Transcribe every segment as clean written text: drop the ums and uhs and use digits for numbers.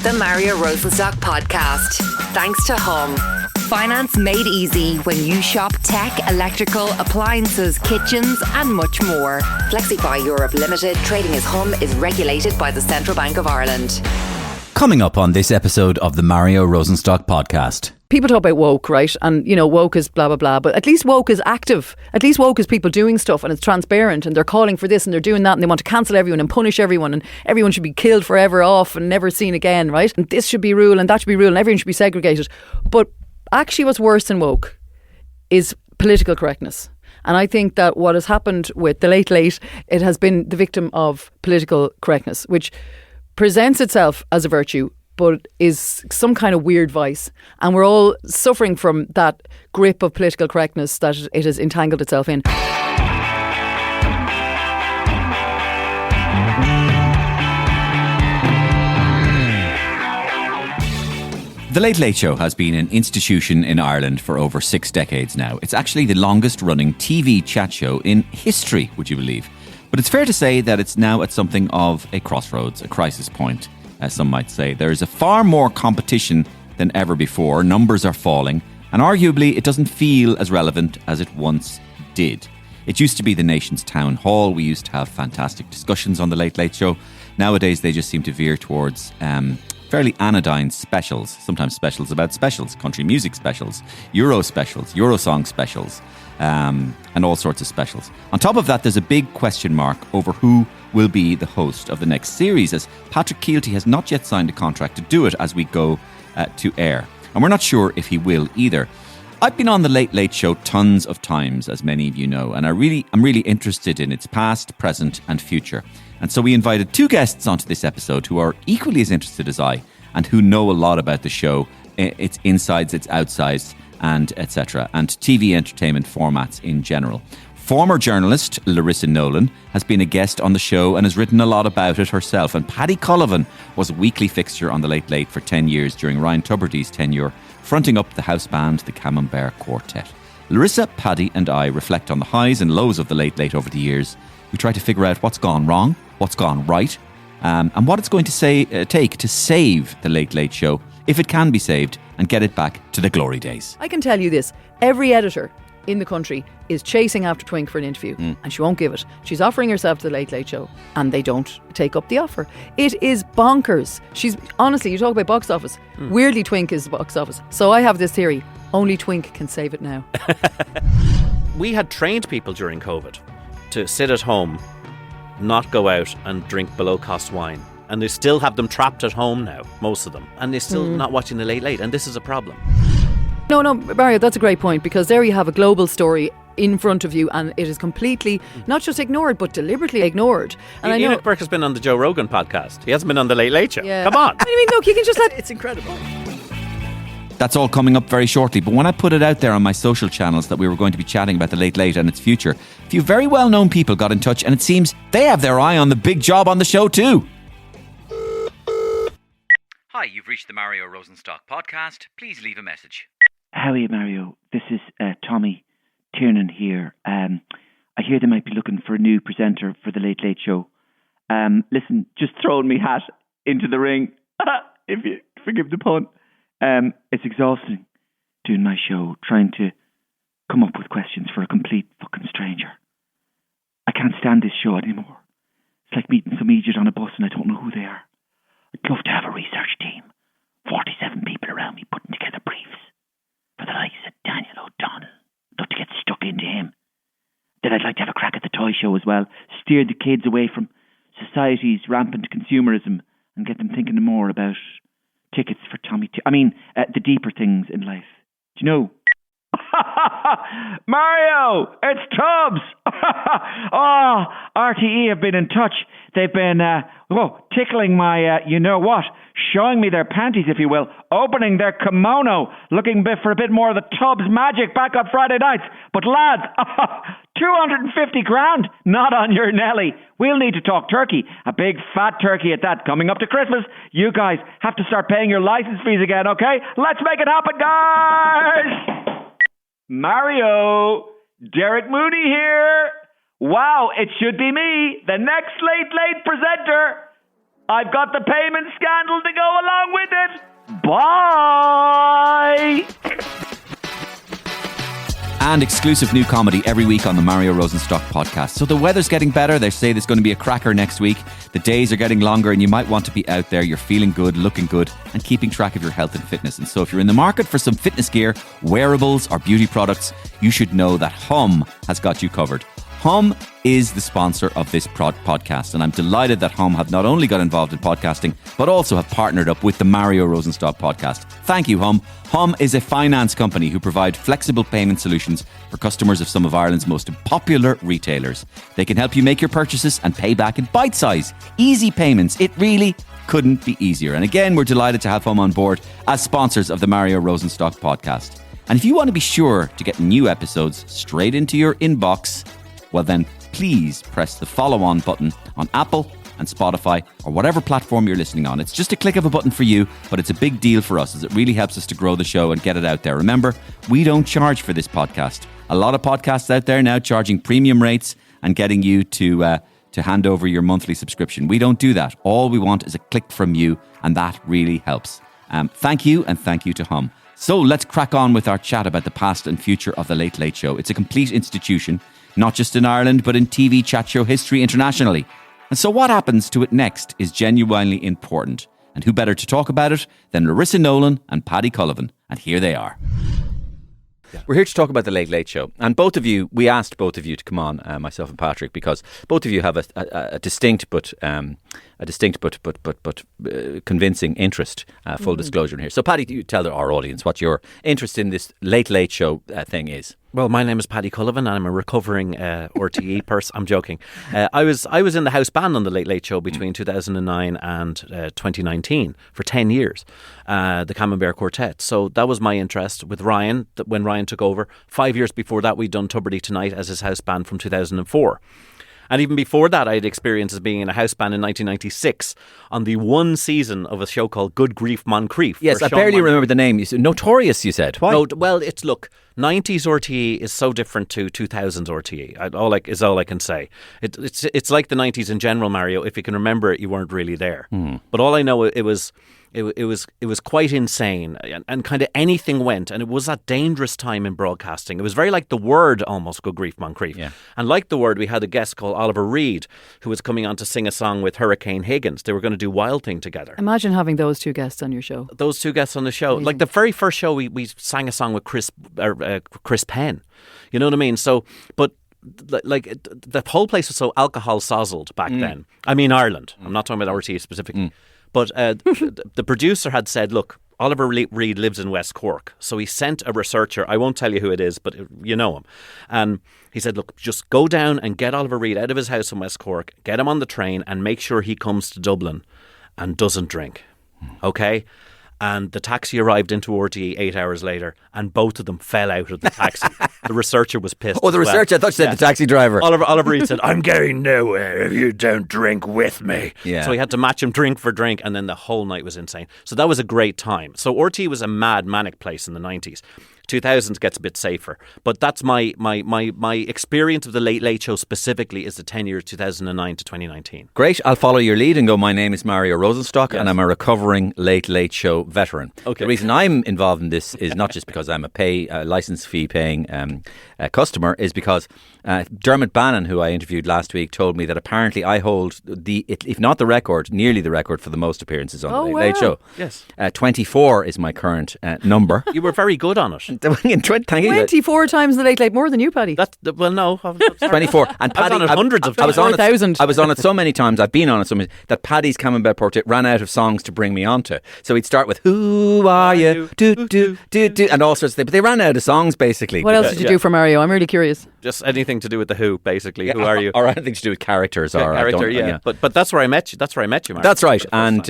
The Mario Rosenstock Podcast. Thanks to Hum. Finance made easy when you shop tech, electrical, appliances, kitchens and much more. Flexify Europe Limited, trading as Hum, is regulated by the Central Bank of Ireland. Coming up on this episode of the Mario Rosenstock Podcast. People talk about woke, right? And, you know, woke is blah, blah, blah. But at least woke is active. At least woke is people doing stuff and it's transparent and they're calling for this and they're doing that and they want to cancel everyone and punish everyone and everyone should be killed forever off and never seen again, right? And this should be rule and that should be rule and everyone should be segregated. But actually what's worse than woke is political correctness. And I think that what has happened with the Late Late, it has been the victim of political correctness, which presents itself as a virtue but is some kind of weird vice. And we're all suffering from that grip of political correctness that it has entangled itself in. The Late Late Show has been an institution in Ireland for over 6 decades now. It's actually the longest running TV chat show in history, would you believe? But it's fair to say that it's now at something of a crossroads, a crisis point, as some might say. There is a far more competition than ever before. Numbers are falling, and arguably it doesn't feel as relevant as it once did. It used to be the nation's town hall. We used to have fantastic discussions on the Late Late Show. Nowadays they just seem to veer towards fairly anodyne specials, sometimes specials about specials, country music specials, Euro specials, Eurosong specials, and all sorts of specials. On top of that, there's a big question mark over who will be the host of the next series, as Patrick Kielty has not yet signed a contract to do it as we go to air. And we're not sure if he will either. I've been on the Late Late Show tons of times, as many of you know, and I'm really interested in its past, present and future. And so we invited 2 guests onto this episode who are equally as interested as I and who know a lot about the show, its insides, its outsides, and etc., and TV entertainment formats in general. Former journalist Larissa Nolan has been a guest on the show and has written a lot about it herself. And Paddy Cullivan was a weekly fixture on the Late Late for 10 years during Ryan Tubridy's tenure, fronting up the house band, the Camembert Quartet. Larissa, Paddy and I reflect on the highs and lows of the Late Late over the years. We try to figure out what's gone wrong, what's gone right, and what it's going to take to save the Late Late Show, if it can be saved, and get it back to the glory days. I can tell you this, every editor in the country is chasing after Twink for an interview and she won't give it. She's offering herself to the Late Late Show and they don't take up the offer. It is bonkers. She's honestly, you talk about box office, weirdly Twink is box office. So I have this theory, only Twink can save it now. We had trained people during COVID to sit at home, not go out and drink below cost wine, and they still have them trapped at home now, most of them, and they're still not watching the Late Late, and this is a problem. No, Mario, that's a great point, because there you have a global story in front of you and it is completely not just ignored but deliberately ignored. And Ian Burke has been on the Joe Rogan podcast. He hasn't been on the Late Late Show. Yeah. Come on. I mean, look, you can just let... It's incredible. That's all coming up very shortly. But when I put it out there on my social channels that we were going to be chatting about the Late Late and its future, a few very well-known people got in touch and it seems they have their eye on the big job on the show too. Hi, you've reached the Mario Rosenstock Podcast. Please leave a message. How are you, Mario? This is Tommy Tiernan here. I hear they might be looking for a new presenter for the Late Late Show. Listen, just throwing me hat into the ring, if you forgive the pun. It's exhausting doing my show, trying to come up with questions for a complete fucking stranger. I can't stand this show anymore. It's like meeting some idiot on a bus and I don't know who they are. I'd love to have a research team, 47 people around me putting together briefs for the likes of Daniel O'Donnell. I'd love to get stuck into him. Then I'd like to have a crack at the toy show as well, steer the kids away from society's rampant consumerism and get them thinking more about tickets for the deeper things in life. Do you know? Mario, it's Tubbs. RTE have been in touch. They've been tickling my showing me their panties, if you will, opening their kimono, looking for a bit more of the Tubbs magic back on Friday nights. But lads, 250 grand, not on your Nelly. We'll need to talk turkey, a big fat turkey at that, coming up to Christmas. You guys have to start paying your license fees again, okay? Let's make it happen, guys! Mario, Derek Mooney here. Wow, it should be me, the next Late Late presenter. I've got the payment scandal to go along and exclusive new comedy every week on the Mario Rosenstock podcast. So the weather's getting better. They say there's going to be a cracker next week. The days are getting longer and you might want to be out there. You're feeling good, looking good, and keeping track of your health and fitness. And so if you're in the market for some fitness gear, wearables, or beauty products, you should know that Hum has got you covered. Hum is the sponsor of this podcast, and I'm delighted that Hum have not only got involved in podcasting, but also have partnered up with the Mario Rosenstock podcast. Thank you, Hum. Hum is a finance company who provide flexible payment solutions for customers of some of Ireland's most popular retailers. They can help you make your purchases and pay back in bite-size, easy payments. It really couldn't be easier. And again, we're delighted to have Hum on board as sponsors of the Mario Rosenstock podcast. And if you want to be sure to get new episodes straight into your inbox, well then please press the follow on button on Apple and Spotify or whatever platform you're listening on. It's just a click of a button for you, but it's a big deal for us as it really helps us to grow the show and get it out there. Remember, we don't charge for this podcast. A lot of podcasts out there now charging premium rates and getting you to hand over your monthly subscription. We don't do that. All we want is a click from you, and that really helps. Thank you, and thank you to Hum. So let's crack on with our chat about the past and future of The Late Late Show. It's a complete institution, not just in Ireland, but in TV chat show history internationally. And so what happens to it next is genuinely important. And who better to talk about it than Larissa Nolan and Paddy Cullivan? And here they are. We're here to talk about The Late Late Show. And both of you, we asked both of you to come on, myself and Patrick, because both of you have a distinct but convincing interest. Full disclosure in here. So, Paddy, you tell our audience what your interest in this Late Late Show thing is. Well, my name is Paddy Cullivan and I'm a recovering RTE person. I'm joking. I was in the house band on The Late Late Show between 2009 and 2019 for 10 years, the Camembert Quartet. So that was my interest with Ryan, when Ryan took over. 5 years before that, we'd done Tubridy Tonight as his house band from 2004. And even before that, I had experience as being in a house band in 1996 on the one season of a show called Good Grief Moncrief. Yes, I barely remember the name. Notorious, you said. Why? No, well, look, 90s RTE is so different to 2000s RTE. Is all I can say. It's like the 90s in general, Mario. If you can remember it, you weren't really there. But all I know, it was quite insane, and kind of anything went, and it was that dangerous time in broadcasting. It was very like The Word, almost, Good Grief Moncrief. Yeah. And like The Word, we had a guest called Oliver Reed who was coming on to sing a song with Hurricane Higgins. They were going to do Wild Thing together. Imagine having those two guests on your show. Those two guests on the show. Amazing. Like the very first show, we sang a song with Chris Penn. You know what I mean? So, but like the whole place was so alcohol sozzled back then. I mean, Ireland. I'm not talking about RTE specifically. But the producer had said, look, Oliver Reed lives in West Cork. So he sent a researcher. I won't tell you who it is, but you know him. And he said, look, just go down and get Oliver Reed out of his house in West Cork, get him on the train and make sure he comes to Dublin and doesn't drink. Okay? And the taxi arrived into RTE 8 hours later, and both of them fell out of the taxi. The researcher was pissed. Oh, the researcher? I thought you said the taxi driver. Oliver Reed said, I'm going nowhere if you don't drink with me. Yeah. So he had to match him drink for drink, and then the whole night was insane. So that was a great time. So RTE was a mad, manic place in the 90s. 2000s gets a bit safer. But that's my experience of The Late Late Show specifically is the 10 years 2009 to 2019. Great. I'll follow your lead and go, my name is Mario Rosenstock, and I'm a recovering Late Late Show veteran. Okay. The reason I'm involved in this is not just because I'm a license fee paying customer, is because Dermot Bannon, who I interviewed last week, told me that apparently I hold if not the record, nearly the record for the most appearances on The Late Late Show. Yes. 24 is my current number. You were very good on it. 24 times The Late Late, more than you, Paddy. Well, no. 24. And Paddy, I was on it hundreds of times. I was on it so many times, I've been on it so many, that Paddy's Camembert Portrait ran out of songs to bring me onto. So he'd start with, who are you? Do, do, do, do, and all sorts of things. But they ran out of songs, basically. What else did you do for Mario? I'm really curious. Just anything to do with the Who, basically. Yeah, who are you? Or anything to do with characters. Or character, yeah. But that's where I met you. That's where I met you, Mark. That's right. And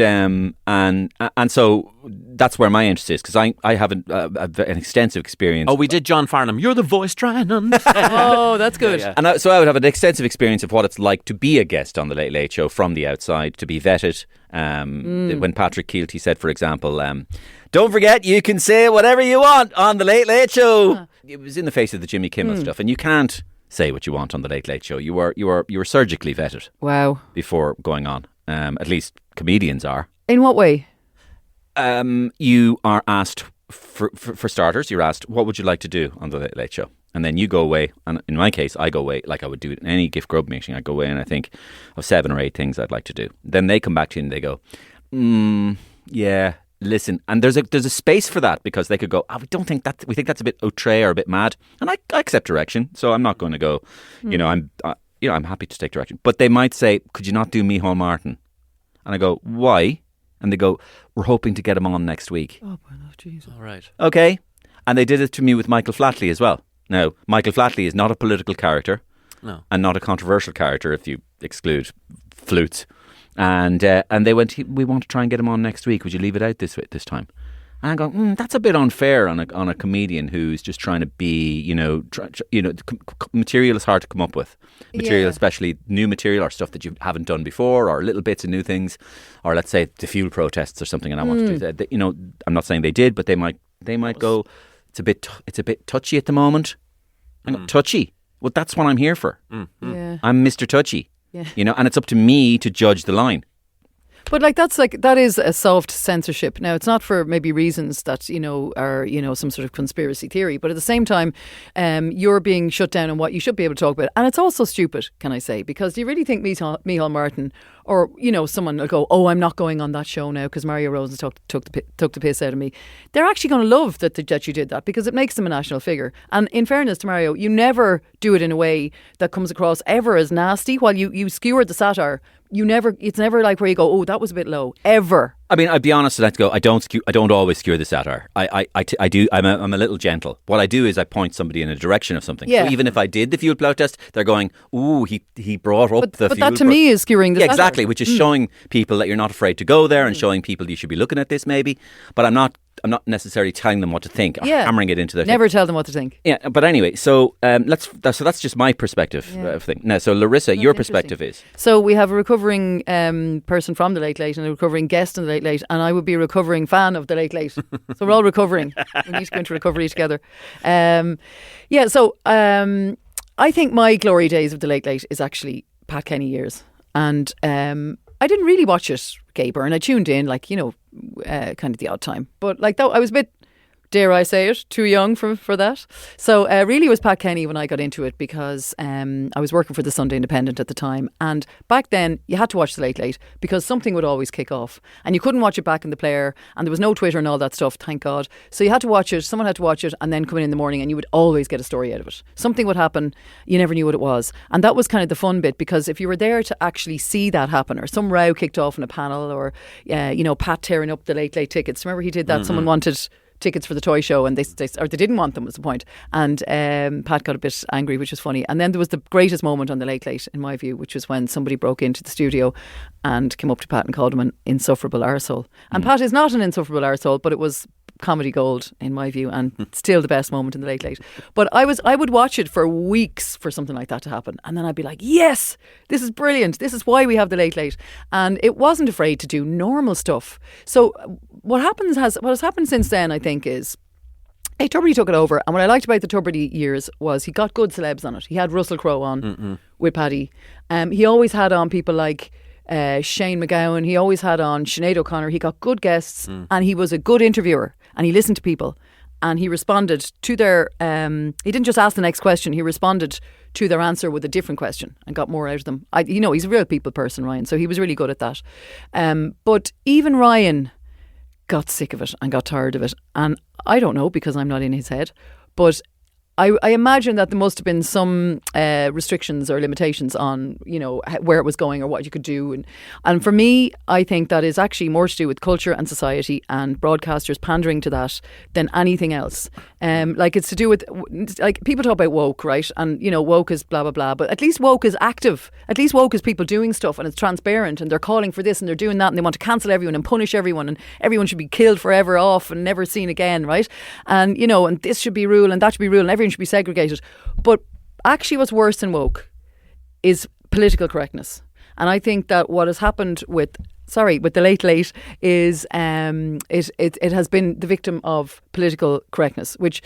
so that's where my interest is, because I have an extensive experience. Oh, we did John Farnham. You're the voice trying to understand. Oh, that's good. Yeah. And so I would have an extensive experience of what it's like to be a guest on The Late Late Show from the outside, to be vetted. When Patrick Kielty said, for example, don't forget you can say whatever you want on The Late Late Show. It was in the face of the Jimmy Kimmel stuff, and you can't say what you want on The Late Late Show. You were surgically vetted. Wow. Before going on. At least comedians are. In what way? You are asked, for starters, you're asked, what would you like to do on The Late Late Show? And then you go away, and in my case, I go away like I would do it in any gift grub meeting. I go away and I think of 7 or 8 things I'd like to do. Then they come back to you and they go, yeah, listen. And there's a space for that, because they could go, we think that's a bit outre or a bit mad. And I accept direction, so I'm not going to go, I'm happy to take direction. But they might say, could you not do Micheál Martin? And I go, why? And they go, we're hoping to get him on next week. Oh, jeez. All right. Okay. And they did it to me with Michael Flatley as well. Now, Michael Flatley is not a political character. No. And not a controversial character if you exclude flutes. And they went, we want to try and get him on next week. Would you leave it out this time? And I go, that's a bit unfair on a comedian who's just trying to be, material is hard to come up with. Material, especially new material or stuff that you haven't done before, or little bits of new things, or let's say the fuel protests or something. And I want to do that. I'm not saying they did, but they might go, it's a bit touchy at the moment. I go, touchy? Well, that's what I'm here for. Yeah. I'm Mr. Touchy. Yeah. And it's up to me to judge the line. But that is a soft censorship. Now, it's not for maybe reasons that, are, some sort of conspiracy theory. But at the same time, you're being shut down on what you should be able to talk about. And it's also stupid, can I say, because do you really think Micheál Martin or, someone will go, oh, I'm not going on that show now because Mario Rosen took the piss out of me. They're actually going to love that you did that, because it makes them a national figure. And in fairness to Mario, you never do it in a way that comes across ever as nasty. While you skewer the satire, it's never like where you go, oh, that was a bit low, ever. I mean, I'd be honest, I'd go, I don't always skewer the satire. I do, I'm a little gentle. What I do is I point somebody in a direction of something. Yeah. So even if I did the fuel protest, they're going, ooh, he brought up the fuel. But that to me is skewering the satire. Exactly, which is showing people that you're not afraid to go there and showing people you should be looking at this maybe. But I'm not necessarily telling them what to think or hammering it into their Never thing. Tell them what to think. Yeah, but anyway, so that's just my perspective of thing. Now, so Larissa, your perspective is? So we have a recovering person from the Late Late and a recovering guest in the Late Late, and I would be a recovering fan of the Late Late. So we're all recovering. We need to go into recovery together. I think my glory days of the Late Late is actually Pat Kenny years, and I didn't really watch it, Gaber, and I tuned in kind of the odd time. But I was a bit, dare I say it, too young for that. So really it was Pat Kenny when I got into it, because I was working for the Sunday Independent at the time. And back then you had to watch the Late Late because something would always kick off. And you couldn't watch it back in the player, and there was no Twitter and all that stuff, thank God. So you had to watch it, someone had to watch it, and then come in the morning and you would always get a story out of it. Something would happen, you never knew what it was. And that was kind of the fun bit, because if you were there to actually see that happen, or some row kicked off in a panel, or, Pat tearing up the Late Late tickets. Remember he did that? Someone wanted tickets for the toy show and they didn't want them, was the point. And Pat got a bit angry, which was funny. And then there was the greatest moment on the Late Late, in my view, which was when somebody broke into the studio and came up to Pat and called him an insufferable arsehole. And Pat is not an insufferable arsehole, but it was comedy gold in my view, and still the best moment in the Late Late. But I would watch it for weeks for something like that to happen, and then I'd be like, yes, this is brilliant, this is why we have the Late Late. And it wasn't afraid to do normal stuff. So what has happened since then, I think, is Tubridy took it over, and what I liked about the Tubridy years was he got good celebs on it. He had Russell Crowe on with Paddy. He always had on people like Shane McGowan. He always had on Sinead O'Connor. He got good guests, and he was a good interviewer, and he listened to people, and he responded to their he didn't just ask the next question, he responded to their answer with a different question and got more out of them. He's a real people person, Ryan, so he was really good at that. But even Ryan got sick of it and got tired of it, and I don't know, because I'm not in his head, but I imagine that there must have been some restrictions or limitations on, where it was going or what you could do. And for me, I think that is actually more to do with culture and society and broadcasters pandering to that than anything else. It's to do with, people talk about woke, right? And, woke is blah, blah, blah. But at least woke is active. At least woke is people doing stuff, and it's transparent, and they're calling for this and they're doing that, and they want to cancel everyone and punish everyone, and everyone should be killed forever off and never seen again, right? And, and this should be rule and that should be rule and everyone should be segregated. But actually what's worse than woke is political correctness. And I think that what has happened with the Late Late is it has been the victim of political correctness, which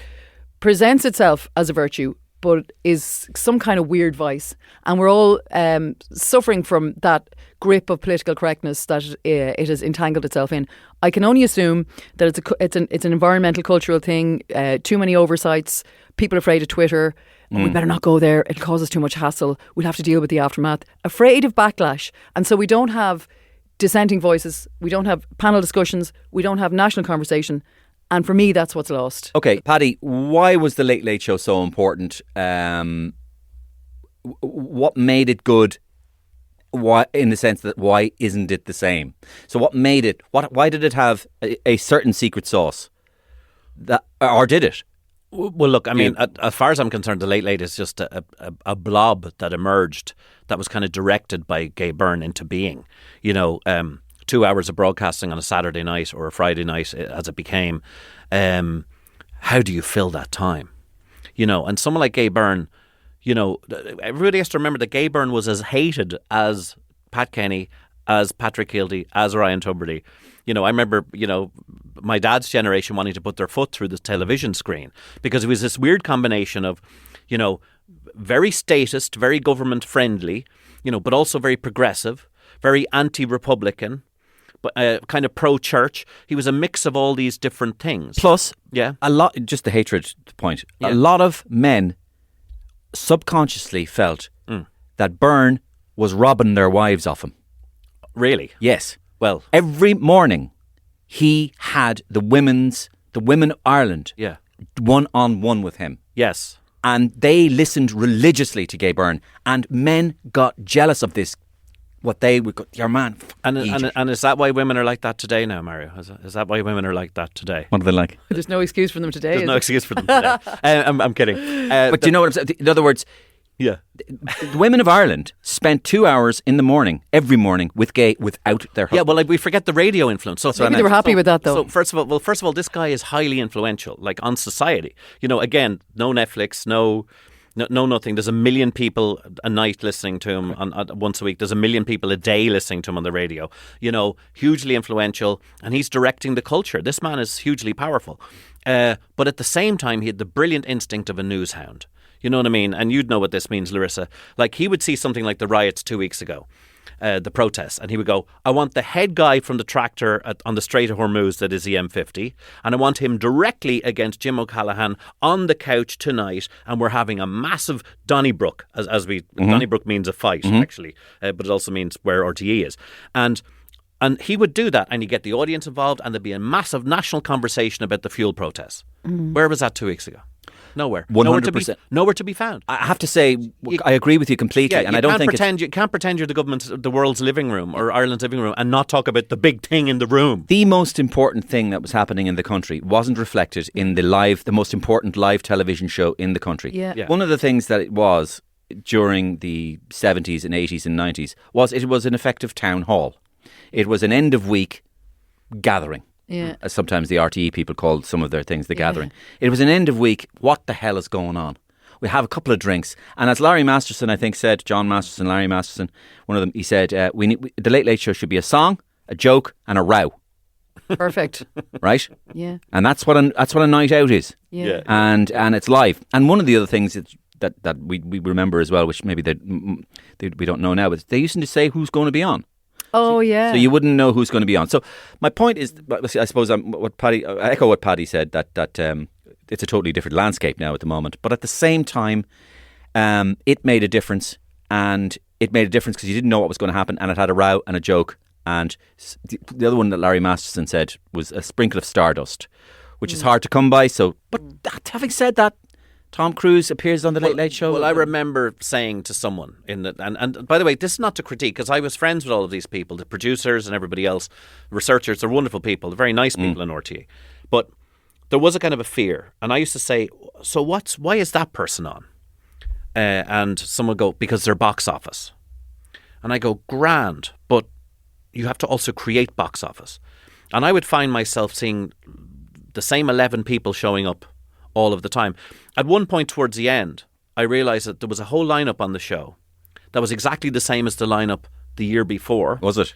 presents itself as a virtue but is some kind of weird vice. And we're all suffering from that grip of political correctness that it has entangled itself in. I can only assume that it's an environmental cultural thing. Too many oversights. People afraid of Twitter. Oh, we better not go there. It'll cause us too much hassle. We'll have to deal with the aftermath. Afraid of backlash, and so we don't have dissenting voices. We don't have panel discussions. We don't have national conversation. And for me, that's what's lost. Okay, Paddy, why was the Late Late Show so important? What made it good? Why, in the sense that why isn't it the same? So what made it? Why did it have a certain secret sauce? Or did it? Well, look, I mean, as far as I'm concerned, the Late Late is just a blob that emerged that was kind of directed by Gay Byrne into being. 2 hours of broadcasting on a Saturday night or a Friday night, as it became. How do you fill that time? And someone like Gay Byrne, everybody has to remember that Gay Byrne was as hated as Pat Kenny, as Patrick Kielty, as Ryan Tubridy. I remember, my dad's generation wanting to put their foot through the television screen because it was this weird combination of, very statist, very government friendly, but also very progressive, very anti-Republican, but kind of pro-church. He was a mix of all these different things. Plus, yeah, a lot. Just the hatred point. Yeah. A lot of men subconsciously felt that Byrne was robbing their wives off him. Really? Yes. Well, every morning he had the women of Ireland, one-on-one with him. Yes. And they listened religiously to Gay Byrne, and men got jealous of this. What they would go, your man. And is that why women are like that today now, Mario? Is that why women are like that today? What are they like? There's no excuse for them today. There's no excuse for them today. I'm kidding. But do you know what I'm saying? In other words, the women of Ireland spent 2 hours in the morning, every morning, with Gay without their husband. Yeah, well, we forget the radio influence. So maybe they were happy with that, though. So first of all, this guy is highly influential, like on society. Again, no Netflix, no nothing. There's 1 million people a night listening to him once a week. There's 1 million people a day listening to him on the radio. Hugely influential, and he's directing the culture. This man is hugely powerful. But at the same time, he had the brilliant instinct of a news hound. You know what I mean? And you'd know what this means, Larissa. Like, he would see something like the riots 2 weeks ago, the protests, and he would go, I want the head guy from the tractor on the Strait of Hormuz that is the M50, and I want him directly against Jim O'Callaghan on the couch tonight, and we're having a massive Donnybrook, Donnybrook means a fight, actually, but it also means where RTE is. And he would do that, and he'd get the audience involved, and there'd be a massive national conversation about the fuel protests. Where was that 2 weeks ago? Nowhere. 100%. Nowhere to be found. I have to say, I agree with you completely, and I don't think you can't pretend you're the world's living room or Ireland's living room and not talk about the big thing in the room. The most important thing that was happening in the country wasn't reflected in the most important live television show in the country. Yeah. One of the things that it was during the 70s and 80s and 90s was it was an effective town hall. It was an end of week gathering. Yeah. As sometimes the RTE people called some of their things the gathering. It was an end of week. What the hell is going on? We have a couple of drinks, and as Larry Masterson, I think, said, John Masterson, Larry Masterson, one of them, he said, the Late Late Show should be a song, a joke, and a row. Perfect. Right? Yeah. And that's what a night out is. Yeah. And it's live. And one of the other things that we remember as well, which maybe we don't know now, but they used to say who's going to be on. Oh, yeah. So you wouldn't know who's going to be on. So my point is, I suppose I echo what Paddy said, that it's a totally different landscape now at the moment. But at the same time, it made a difference, and it made a difference because you didn't know what was going to happen, and it had a row and a joke. And the other one that Larry Masterson said was a sprinkle of stardust, which is hard to come by. So, but having said that, Tom Cruise appears on the Late Late Show. Well, I remember saying to someone and by the way, this is not to critique, because I was friends with all of these people, the producers and everybody else, researchers. They're wonderful people, they're very nice people in RTE. But there was a kind of a fear, and I used to say, so why is that person on? And someone would go, because they're box office. And I go, grand, but you have to also create box office. And I would find myself seeing the same 11 people showing up all of the time. At one point towards the end, I realised that there was a whole lineup on the show that was exactly the same as the lineup the year before. Was it?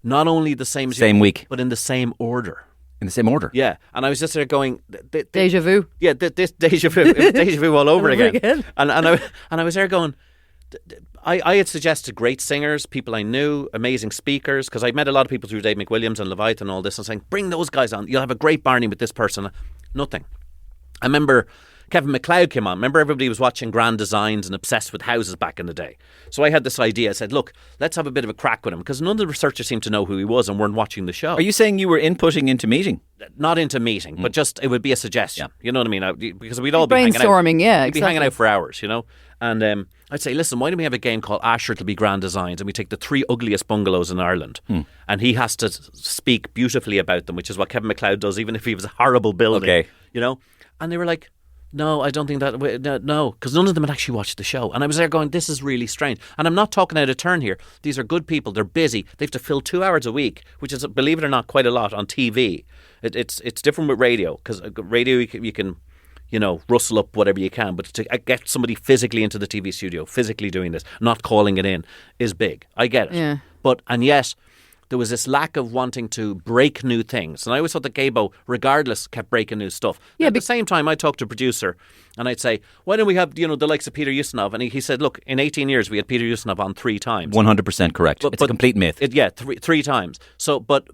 Not only the same week, but in the same order. In the same order? Yeah. And I was just there going... Deja vu. Yeah, this deja vu. It was deja vu all over again. And I was there going, I had suggested great singers, people I knew, amazing speakers, because I met a lot of people through Dave McWilliams and Leviathan and all this, and saying, bring those guys on. You'll have a great Barney with this person. Nothing. I remember Kevin MacLeod came on. Remember, everybody was watching Grand Designs and obsessed with houses back in the day. So I had this idea. I said, look, let's have a bit of a crack with him, because none of the researchers seemed to know who he was and weren't watching the show. Are you saying you were inputting into meeting? Not into meeting, but just it would be a suggestion. Yeah. You know what I mean? Because we'd all be brainstorming, We'd be hanging out for hours, you know? And I'd say, listen, why don't we have a game called Asher It'll Be Grand Designs, and we take the 3 ugliest bungalows in Ireland, and he has to speak beautifully about them, which is what Kevin MacLeod does, even if he was a horrible building. Okay. You know? And they were like, no, I don't think that, no, because none of them had actually watched the show. And I was there going, this is really strange. And I'm not talking out of turn here. These are good people. They're busy. They have to fill 2 hours a week, which is, believe it or not, quite a lot on TV. It's different with radio, because radio you can, you know, rustle up whatever you can. But to get somebody physically into the TV studio, physically doing this, not calling it in, is big. I get it. Yeah. But, and yet, there was this lack of wanting to break new things. And I always thought that Gabo, regardless, kept breaking new stuff. Yeah, at the same time, I'd talk to a producer and I'd say, why don't we have, you know, the likes of Peter Ustinov? And he said, look, in 18 years, we had Peter Ustinov on 3 times. 100% correct. It's a complete myth. Three times. So, but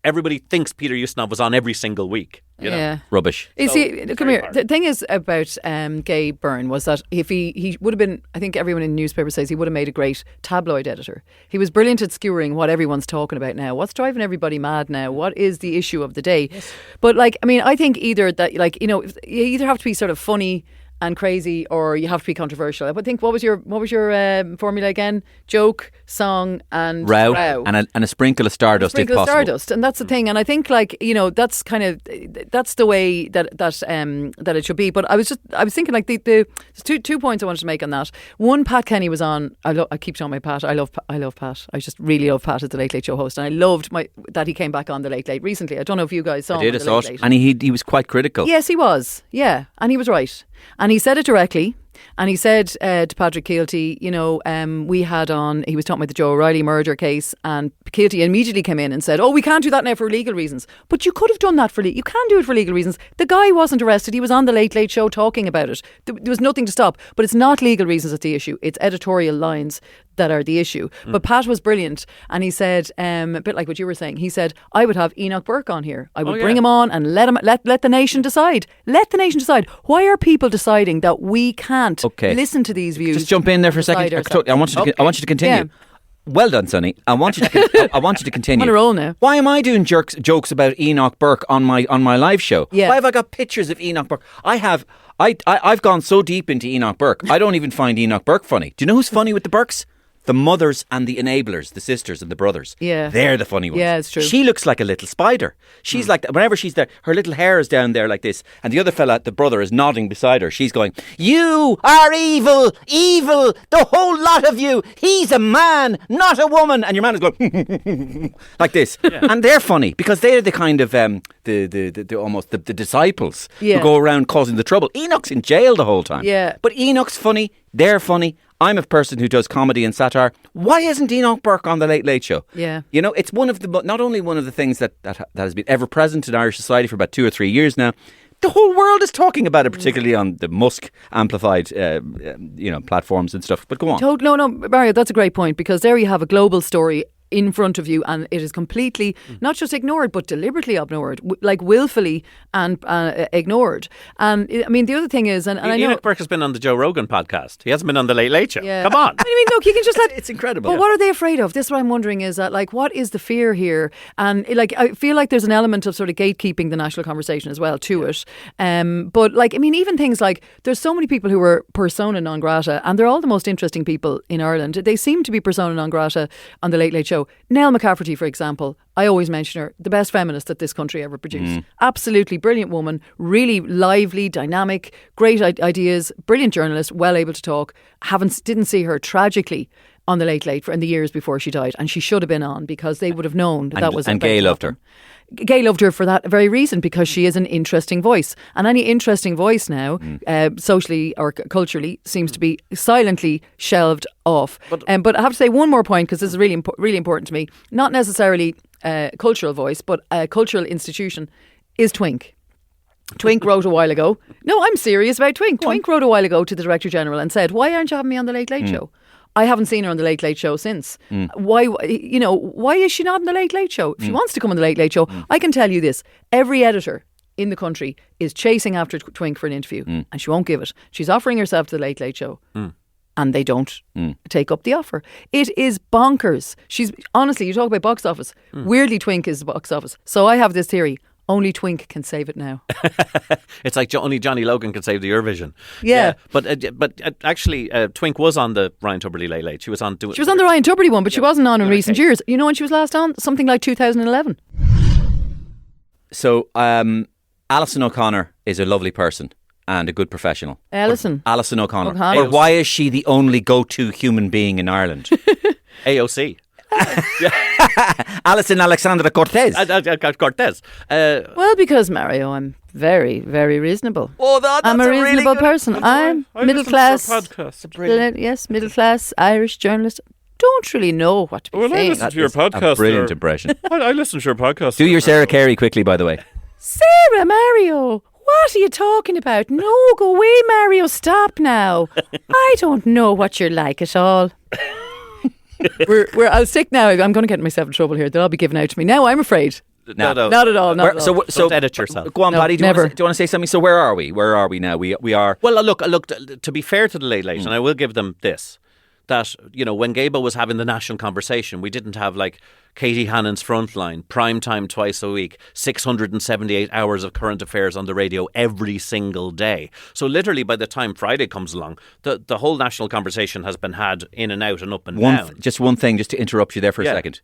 everybody thinks Peter Ustinov was on every single week. You know? Rubbish. You see, come here. The thing is about Gay Byrne was that if he would have been, I think everyone in the newspaper says he would have made a great tabloid editor. He was brilliant at skewering what everyone's talking about now. What's driving everybody mad now? What is the issue of the day? Yes. But like, I mean, I think either that, like, you know, you either have to be sort of funny and crazy, or you have to be controversial. I think what was your formula again? Joke, song, and row. And a sprinkle of stardust, if possible. And that's the thing. And I think, like, you know, that's the way that it should be. But I was thinking, like, there's two points I wanted to make on that. One, Pat Kenny was on. I keep showing my Pat. I love Pat. I just really love Pat as the Late Late Show host, and I loved that he came back on the Late Late recently. I don't know if you guys saw him. I saw it, and he was quite critical. Yes, he was. Yeah, and he was right. And he said it directly. And he said to Patrick Kielty, you know, we had on, he was talking about the Joe O'Reilly murder case, and Kielty immediately came in and said, oh, we can't do that now for legal reasons. But you could have done that you can do it for legal reasons. The guy wasn't arrested. He was on the Late Late Show talking about it. There was nothing to stop. But it's not legal reasons that's the issue. It's editorial lines that are the issue. But Pat was brilliant, and he said, a bit like what you were saying, he said, I would have Enoch Burke on here. I would bring him on and let the nation decide. Let the nation decide. Why are people deciding that we can't listen to these views? Just jump in there for a second. I want you to continue. Yeah. Well done, Sonny. I want you to continue. I'm on a roll now. Why am I doing jokes about Enoch Burke on my live show? Yeah. Why have I got pictures of Enoch Burke? I've gone so deep into Enoch Burke. I don't even find Enoch Burke funny. Do you know who's funny with the Burkes? The mothers and the enablers, the sisters and the brothers. Yeah. They're the funny ones. Yeah, it's true. She looks like a little spider. She's like, whenever she's there, her little hair is down there like this, and the other fella, the brother, is nodding beside her. She's going, you are evil, the whole lot of you. He's a man, not a woman. And your man is going, like this. Yeah. And they're funny, because they're the kind of, the disciples who go around causing the trouble. Enoch's in jail the whole time. Yeah. But Enoch's funny, they're funny. I'm a person who does comedy and satire. Why isn't Enoch Burke on the Late Late Show? Yeah. You know, it's not only one of the things that has been ever present in Irish society for about 2 or 3 years now. The whole world is talking about it, particularly on the Musk amplified, platforms and stuff. But go on. No, Mario, that's a great point, because there you have a global story in front of you, and it is completely not just ignored, but deliberately ignored, like willfully and ignored. And I mean, the other thing is, and I know Enoch Burke has been on the Joe Rogan podcast. He hasn't been on the Late Late Show. Yeah. Come on. I mean, look, you can just it's incredible. But what are they afraid of? This is what I'm wondering, is that, like, what is the fear here? And like, I feel like there's an element of sort of gatekeeping the national conversation as well to it. But like, I mean, even things like, there's so many people who are persona non grata, and they're all the most interesting people in Ireland. They seem to be persona non grata on the Late Late Show. Nell McCafferty, for example, I always mention her, the best feminist that this country ever produced. Absolutely brilliant woman, really lively, dynamic, great ideas, brilliant journalist, well able to talk. Didn't see her tragically on the Late Late in the years before she died, and she should have been on, because they would have known that was. And Gay loved her. Gay loved her for that very reason, because she is an interesting voice, and any interesting voice now, socially or culturally, seems to be silently shelved off. But I have to say one more point, because this is really really important to me. Not necessarily a cultural voice, but a cultural institution is Twink. Twink wrote a while ago. No, I'm serious about Twink. Twink wrote a while ago to the Director General and said, "Why aren't you having me on the Late Late Show? I haven't seen her on the Late Late Show since. Why is she not on the Late Late Show? If she wants to come on the Late Late Show, I can tell you this: every editor in the country is chasing after Twink for an interview, and she won't give it. She's offering herself to the Late Late Show, and they don't take up the offer. It is bonkers. She's honestly, you talk about box office. Weirdly, Twink is the box office. So I have this theory: only Twink can save it now. It's like only Johnny Logan can save the Eurovision. Yeah. But actually, Twink was on the Ryan Tuberty Late Late. She was on She was on the Ryan Tuberty one, but she wasn't on in recent years. You know when she was last on? Something like 2011. So, Alison O'Connor is a lovely person and a good professional. Alison O'Connor. O'Connor. But why is she the only go-to human being in Ireland? AOC. Alison Alexandra Cortez. Cortez. Well, because Mario, I'm very, very reasonable. Oh, that's I'm a reasonable really person. I'm middle class. brilliant. Yes, middle class Irish journalist. Don't really know what to be Well, I saying. listened to your podcast. A brilliant there. impression. I listened to your podcast. Do your Sarah Carey quickly, by the way. Sarah, Mario, what are you talking about? No, go away, Mario. Stop now. I don't know what you're like at all. I'll stick now. I'm going to get myself in trouble here. They'll all be given out to me. Now I'm afraid. No. Not at all. Not at all. So Don't edit yourself. Go on, No, Paddy. Do you never. want to say something? So where are we? Where are we now? We are. Well, look. To be fair to the Late Late, and I will give them this: that when Gabo was having the national conversation, we didn't have like Katie Hannon's Frontline, prime time twice a week, 678 hours of current affairs on the radio every single day. So literally, by the time Friday comes along, the whole national conversation has been had in and out and up and down. Just one thing, just to interrupt you there for a Yeah. second.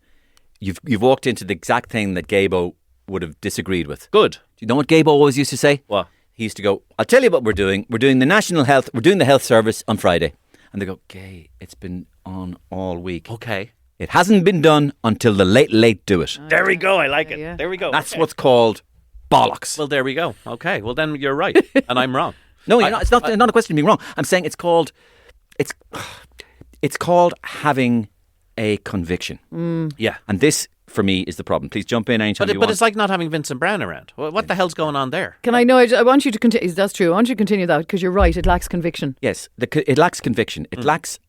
You've walked into the exact thing that Gabo would have disagreed with. Good. Do you know what Gabo always used to say? What? He used to go, I'll tell you what we're doing. We're doing the national health. We're doing the health service on Friday. And they go, Gay, it's been on all week. Okay. It hasn't been done until the Late Late do it. There we go. I like it. Yeah. There we go. That's Okay. what's called bollocks. Well, there we go. Okay. Well, then you're right, and I'm wrong. No, you're not. It's not a question of being wrong. I'm saying it's called having a conviction. Yeah. And this, for me, is the problem. Please jump in anytime you But want. it's like not having Vincent Brown around. What the hell's going on there? Can I know? I want you to continue. That's true. I want you to continue that because you're right. It lacks conviction. Yes, it lacks conviction. It lacks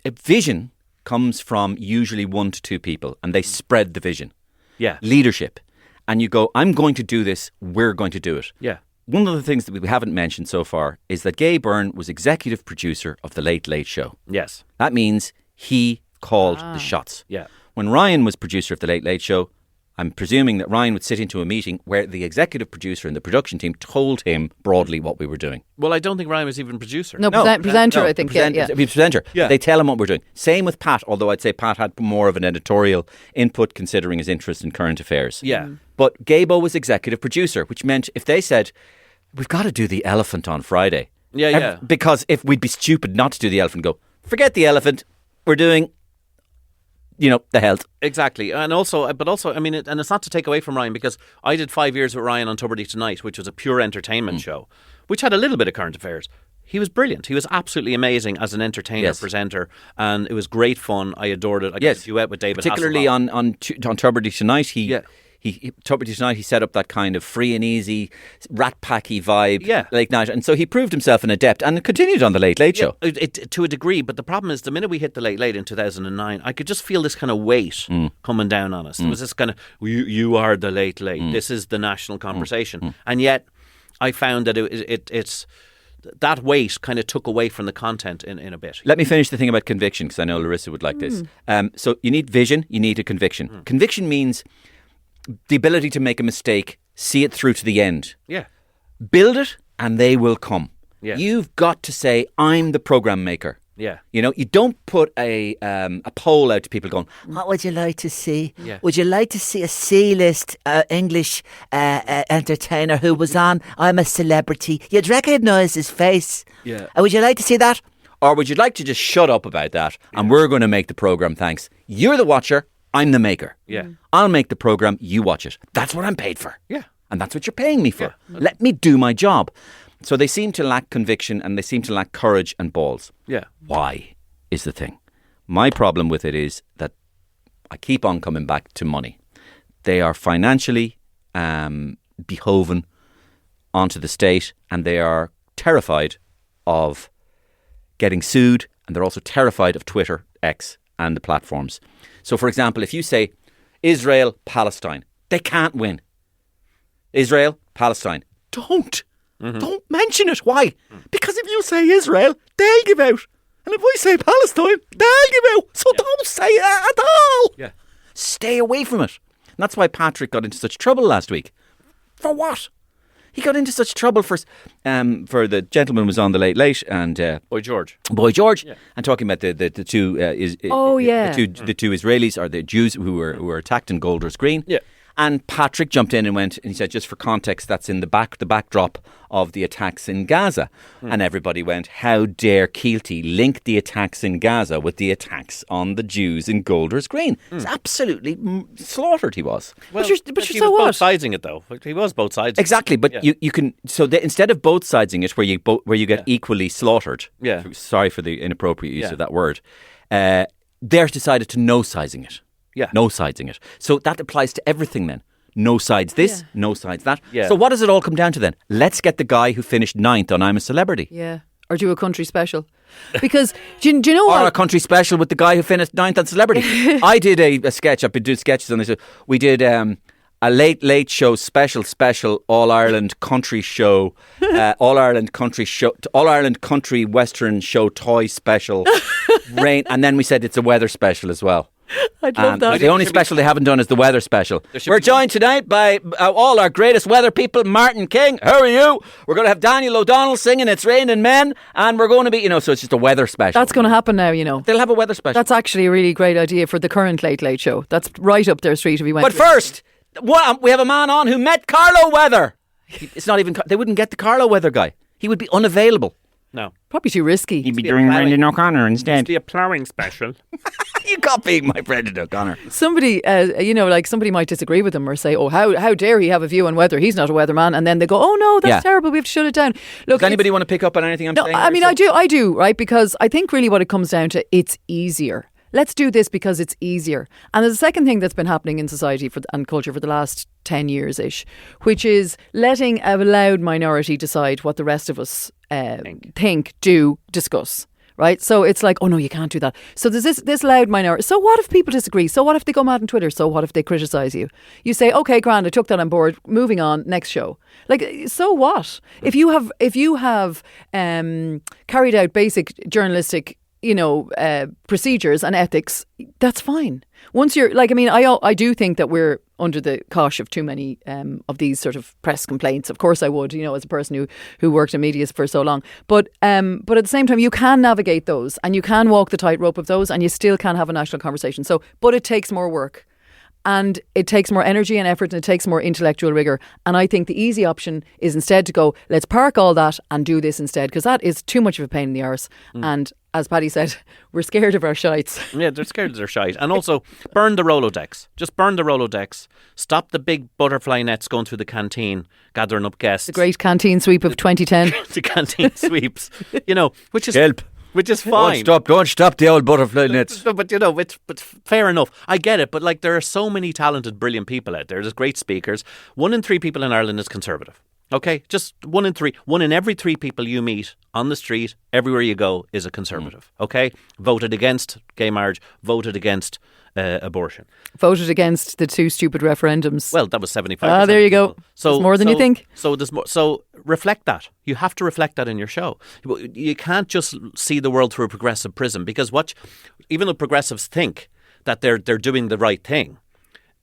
vision. Comes from usually 1 to 2 people, and they spread the vision. Yeah. Leadership, and you go, I'm going to do this. We're going to do it. Yeah. One of the things that we haven't mentioned so far is that Gay Byrne was executive producer of the Late Late Show. Yes. That means he called the shots. Yeah. When Ryan was producer of the Late Late Show, I'm presuming that Ryan would sit into a meeting where the executive producer and the production team told him broadly what we were doing. Well, I don't think Ryan was even producer. No, presenter, I think. Yeah. Presenter. Yeah. They tell him what we're doing. Same with Pat, although I'd say Pat had more of an editorial input considering his interest in current affairs. Yeah. But Gabo was executive producer, which meant if they said, we've got to do the elephant on Friday. Yeah. Because if we'd be stupid not to do the elephant, go, forget the elephant, we're doing, the health. Exactly. And also, I mean, and it's not to take away from Ryan, because I did 5 years with Ryan on Tuberty Tonight, which was a pure entertainment show, which had a little bit of current affairs. He was brilliant. He was absolutely amazing as an entertainer, presenter, and it was great fun. I adored it. I got to duet with David particularly Hasselhoff. on Tuberty Tonight. Tuberty Tonight, he set up that kind of free and easy, rat packy vibe late night. And so he proved himself an adept and continued on the Late Late Show. It, to a degree, but the problem is the minute we hit the Late Late in 2009, I could just feel this kind of weight coming down on us. There was this kind of, you are the Late Late. This is the national conversation. And yet I found that it's that weight kind of took away from the content in a bit. Let me finish the thing about conviction, because I know Larissa would like this. So you need vision, you need a conviction. Conviction means the ability to make a mistake, see it through to the end. Yeah. Build it and they will come. Yeah. You've got to say, I'm the program maker. Yeah. You don't put a poll out to people going, what would you like to see? Yeah. Would you like to see a C-list English entertainer who was on I'm a Celebrity? You'd recognise his face. Yeah. Would you like to see that? Or would you like to just shut up about that and we're going to make the programme, thanks. You're the watcher, I'm the maker. Yeah. I'll make the programme, you watch it. That's what I'm paid for. Yeah. And that's what you're paying me for. Let me do my job. So they seem to lack conviction and they seem to lack courage and balls. Yeah. Why is the thing. My problem with it is that I keep on coming back to money. They are financially beholden onto the state and they are terrified of getting sued, and they're also terrified of Twitter X and the platforms. So, for example, if you say Israel, Palestine, they can't win. Israel, Palestine. Don't mention it. Why? Because if you say Israel, they'll give out. And if I say Palestine, they'll give out. So don't say it at all. Yeah. Stay away from it. And that's why Patrick got into such trouble last week. For what? He got into such trouble for the gentleman who was on the Late and Boy George, and talking about the two the two Israelis or the Jews who were attacked in Golders Green. Yeah. And Patrick jumped in and went, and he said, just for context, that's in the backdrop of the attacks in Gaza. And everybody went, how dare Kielty link the attacks in Gaza with the attacks on the Jews in Golders Green? It's absolutely slaughtered, he was. Well, but you're he so was what? both sidesing it, though. He was both sides. Exactly, but you can, so instead of both sidesing it, where you get equally slaughtered, sorry for the inappropriate use of that word, they're decided to no-sizing it. Yeah. No sidesing it. So that applies to everything then. No sides this, no sides that. Yeah. So what does it all come down to then? Let's get the guy who finished 9th on I'm a Celebrity. Yeah. Or do a country special. Because, do you know what? Or a country special with the guy who finished 9th on Celebrity. I did a sketch. I've been doing sketches on this. We did a late show special All Ireland country show, All Ireland country western show toy special, rain, and then we said it's a weather special as well. I'd love that. The only special they haven't done is the weather special. We're joined tonight by all our greatest weather people. Martin King, how are you? We're going to have Daniel O'Donnell singing It's Raining Men, and we're going to be, so it's just a weather special. That's going to happen now, They'll have a weather special. That's actually a really great idea for the current Late Show. That's right up their street if you went. But first, we have a man on who met Carlo Weather. It's not even, they wouldn't get the Carlo Weather guy. He would be unavailable. No. Probably too risky. He'd be doing Brendan O'Connor instead. It'd be a ploughing special. You copying my Brendan O'Connor. Somebody, somebody might disagree with him or say, "Oh, how dare he have a view on weather? He's not a weatherman." And then they go, "Oh no, that's terrible. We have to shut it down." Look, does anybody want to pick up on anything I'm saying? I mean, I do, right? Because I think really what it comes down to, it's easier. Let's do this because it's easier. And there's a second thing that's been happening in society and culture for the last 10 years-ish, which is letting a loud minority decide what the rest of us think, do, discuss. Right? So it's like, oh no, you can't do that. So there's this loud minority. So what if people disagree? So what if they go mad on Twitter? So what if they criticise you? You say, okay, grand, I took that on board. Moving on, next show. Like, so what? If you have carried out basic journalistic procedures and ethics, that's fine. Once you're I do think that we're under the cosh of too many of these sort of press complaints. Of course I would, as a person who worked in media for so long. But at the same time, you can navigate those and you can walk the tightrope of those and you still can have a national conversation. But it takes more work. And it takes more energy and effort and it takes more intellectual rigour. And I think the easy option is instead to go, let's park all that and do this instead, because that is too much of a pain in the arse. And as Paddy said, we're scared of our shites. Yeah, they're scared of their shite. And also, burn the Rolodex. Just burn the Rolodex. Stop the big butterfly nets going through the canteen, gathering up guests. The great canteen sweep of 2010. The canteen sweeps, which is... Help. Which is fine. Don't stop the old butterfly nets. But it's fair enough. I get it. But there are so many talented, brilliant people out there. There's great speakers. 1 in 3 people in Ireland is Conservative. Okay? Just 1 in 3. 1 in every 3 people you meet on the street, everywhere you go, is a Conservative. Okay? Voted against gay marriage. Voted against abortion. Voted against the 2 stupid referendums. Well, that was 75%. There you go. So there's more than you think. So there's more. So reflect that. You have to reflect that in your show. You can't just see the world through a progressive prism, because even though progressives think that they're doing the right thing,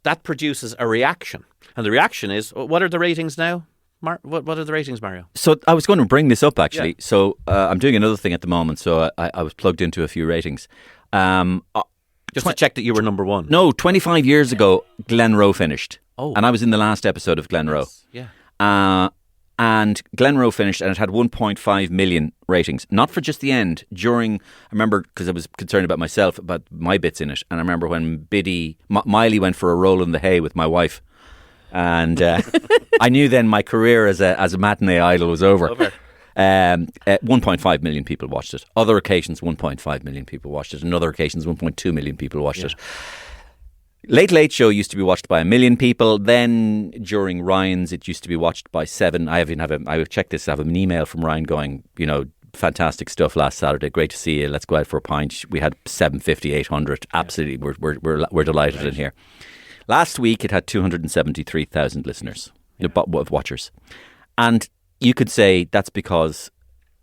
that produces a reaction, and the reaction is, what are the ratings now? What are the ratings, Mario? So I was going to bring this up actually. Yeah. So I'm doing another thing at the moment. So I was plugged into a few ratings. Just to check that you were number 1. No, 25 years ago, Glenroe finished. Oh. And I was in the last episode of Glenroe. Yes. Yeah. And Glenroe finished and it had 1.5 million ratings. Not for just the end. I remember, because I was concerned about myself, about my bits in it. And I remember when Miley went for a roll in the hay with my wife. And I knew then my career as a matinee idol was over. 1.5 million people watched it. Other occasions, 1.5 million people watched it. And other occasions, 1.2 million people watched it. Late Show used to be watched by 1 million people. Then during Ryan's, it used to be watched by 7. I checked this. I have an email from Ryan going, Fantastic stuff last Saturday. Great to see you. Let's go out for a pint. We had 750, 800. Absolutely, we're delighted in here. Last week it had 273,000 listeners, watchers, and you could say that's because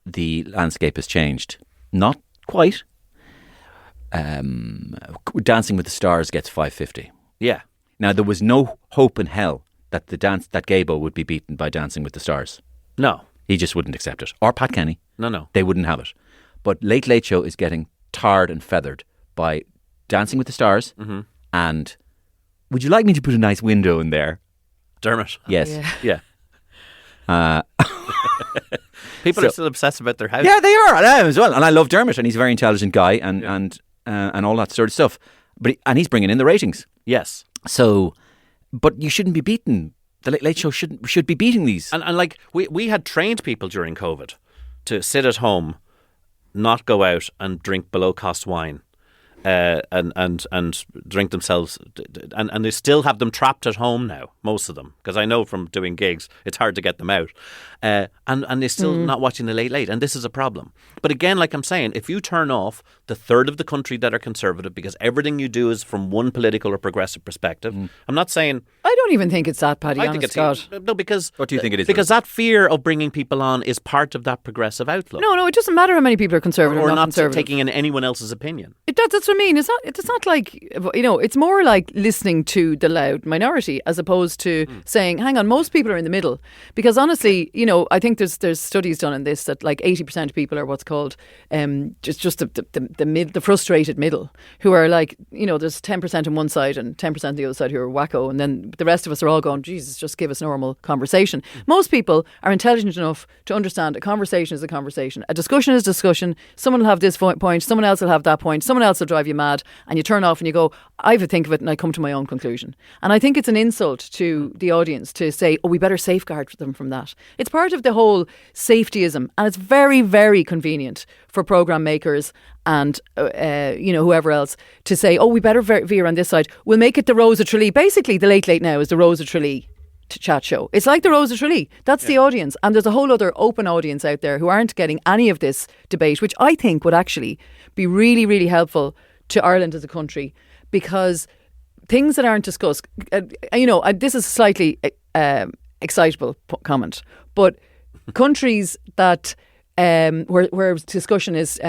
the landscape has changed. Not quite. Dancing with the Stars gets 550. Yeah. Now there was no hope in hell that that Gabo would be beaten by Dancing with the Stars. No. He just wouldn't accept it. Or Pat Kenny. No. They wouldn't have it. But Late Late Show is getting tarred and feathered by Dancing with the Stars. Mm-hmm. And would you like me to put a nice window in there? Dermot. Yes. Yeah. People are still obsessed about their house. Yeah, they are. I am as well. And I love Dermot, and he's a very intelligent guy, and all that sort of stuff. And he's bringing in the ratings. Yes. So, but you shouldn't be beaten. The Late Late Show should be beating these. And like we had trained people during COVID to sit at home, not go out and drink below cost wine, and drink themselves, and they still have them trapped at home now. Most of them, because I know from doing gigs, it's hard to get them out, and they're still not watching the Late Late, and this is a problem. But again, like I'm saying, if you turn off the third of the country that are conservative, because everything you do is from one political or progressive perspective, I'm not saying. I don't even think it's that, Paddy. I think it's God. No, because what do you think it is? Because that fear of bringing people on is part of that progressive outlook. No, it doesn't matter how many people are conservative or or not conservative. taking in anyone else's opinion. That's what I mean. It's not like, it's more like listening to the loud minority as opposed to saying, hang on, most people are in the middle. Because honestly, I think there's studies done on this that like 80% of people are what's called just the frustrated middle, who are like, there's 10% on one side and 10% on the other side who are wacko, and then the rest of us are all going, Jesus, just give us normal conversation. Most people are intelligent enough to understand a conversation is a conversation. A discussion is discussion. Someone will have this point, someone else will have that point, someone else will drive you mad, and you turn off and you go, I have a think of it and I come to my own conclusion. And I think it's an insult to the audience to say, we better safeguard them from that. It's part of the whole safetyism, and it's very, very convenient for programme makers and whoever else to say, we better veer on this side. We'll make it the Rose of Tralee. Basically, the Late Late now is the Rose of Tralee chat show. It's like the Rose of Tralee. That's the audience. And there's a whole other open audience out there who aren't getting any of this debate, which I think would actually be really, really helpful to Ireland as a country, because things that aren't discussed, this is a slightly excitable comment, but countries that where discussion is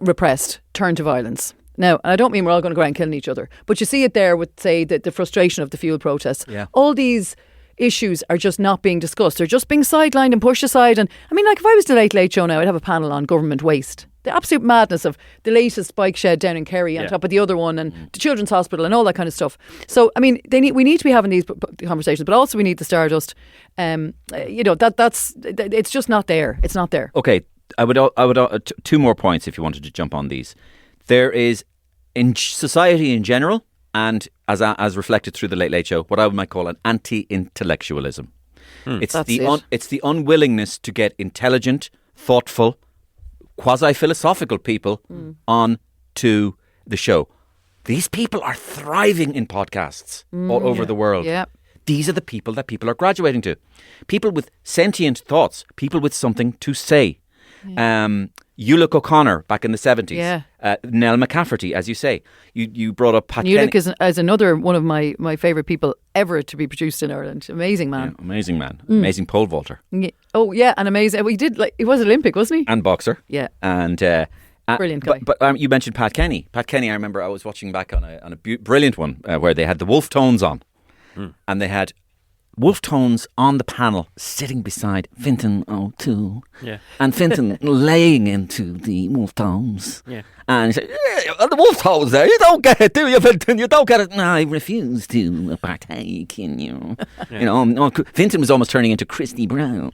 repressed turn to violence. Now, I don't mean we're all going to go around killing each other, but you see it there with, say, the frustration of the fuel protests. Yeah. All these issues are just not being discussed. They're just being sidelined and pushed aside. And I mean, like, if I was the Late Late Show now, I'd have a panel on government waste. The absolute madness of the latest bike shed down in Kerry on top of the other one, and the Children's Hospital and all that kind of stuff. So, I mean, we need to be having these conversations, but also we need the Stardust. It's just not there. It's not there. Okay, I would two more points if you wanted to jump on these. There is, in society in general, and as reflected through the Late Late Show, what I might call an anti-intellectualism. It's the unwillingness to get intelligent, thoughtful, quasi-philosophical people on to the show. These people are thriving in podcasts all over the world. Yeah. These are the people that people are graduating to. People with sentient thoughts, people with something to say. Yeah. Ulick O'Connor back in the 70s. Yeah. Nell McCafferty, as you say. You brought up Pat Ulick Kenny. is another one of my favourite people ever to be produced in Ireland. Amazing man. Yeah, amazing man. Amazing pole vaulter. Yeah. Oh, yeah, and amazing. He did, he was Olympic, wasn't he? And boxer. Yeah. And brilliant guy. But you mentioned Pat Kenny. Pat Kenny, I remember I was watching back on a brilliant one where they had the Wolf Tones on. And they had Wolf Tones on the panel sitting beside Fintan O'Toole. Yeah. And Fintan laying into the Wolf Tones. Yeah. And he said, the Wolf Tones there, you don't get it, do you, Fintan? You don't get it. No, I refuse to partake in you. Yeah. Fintan was almost turning into Christy Brown.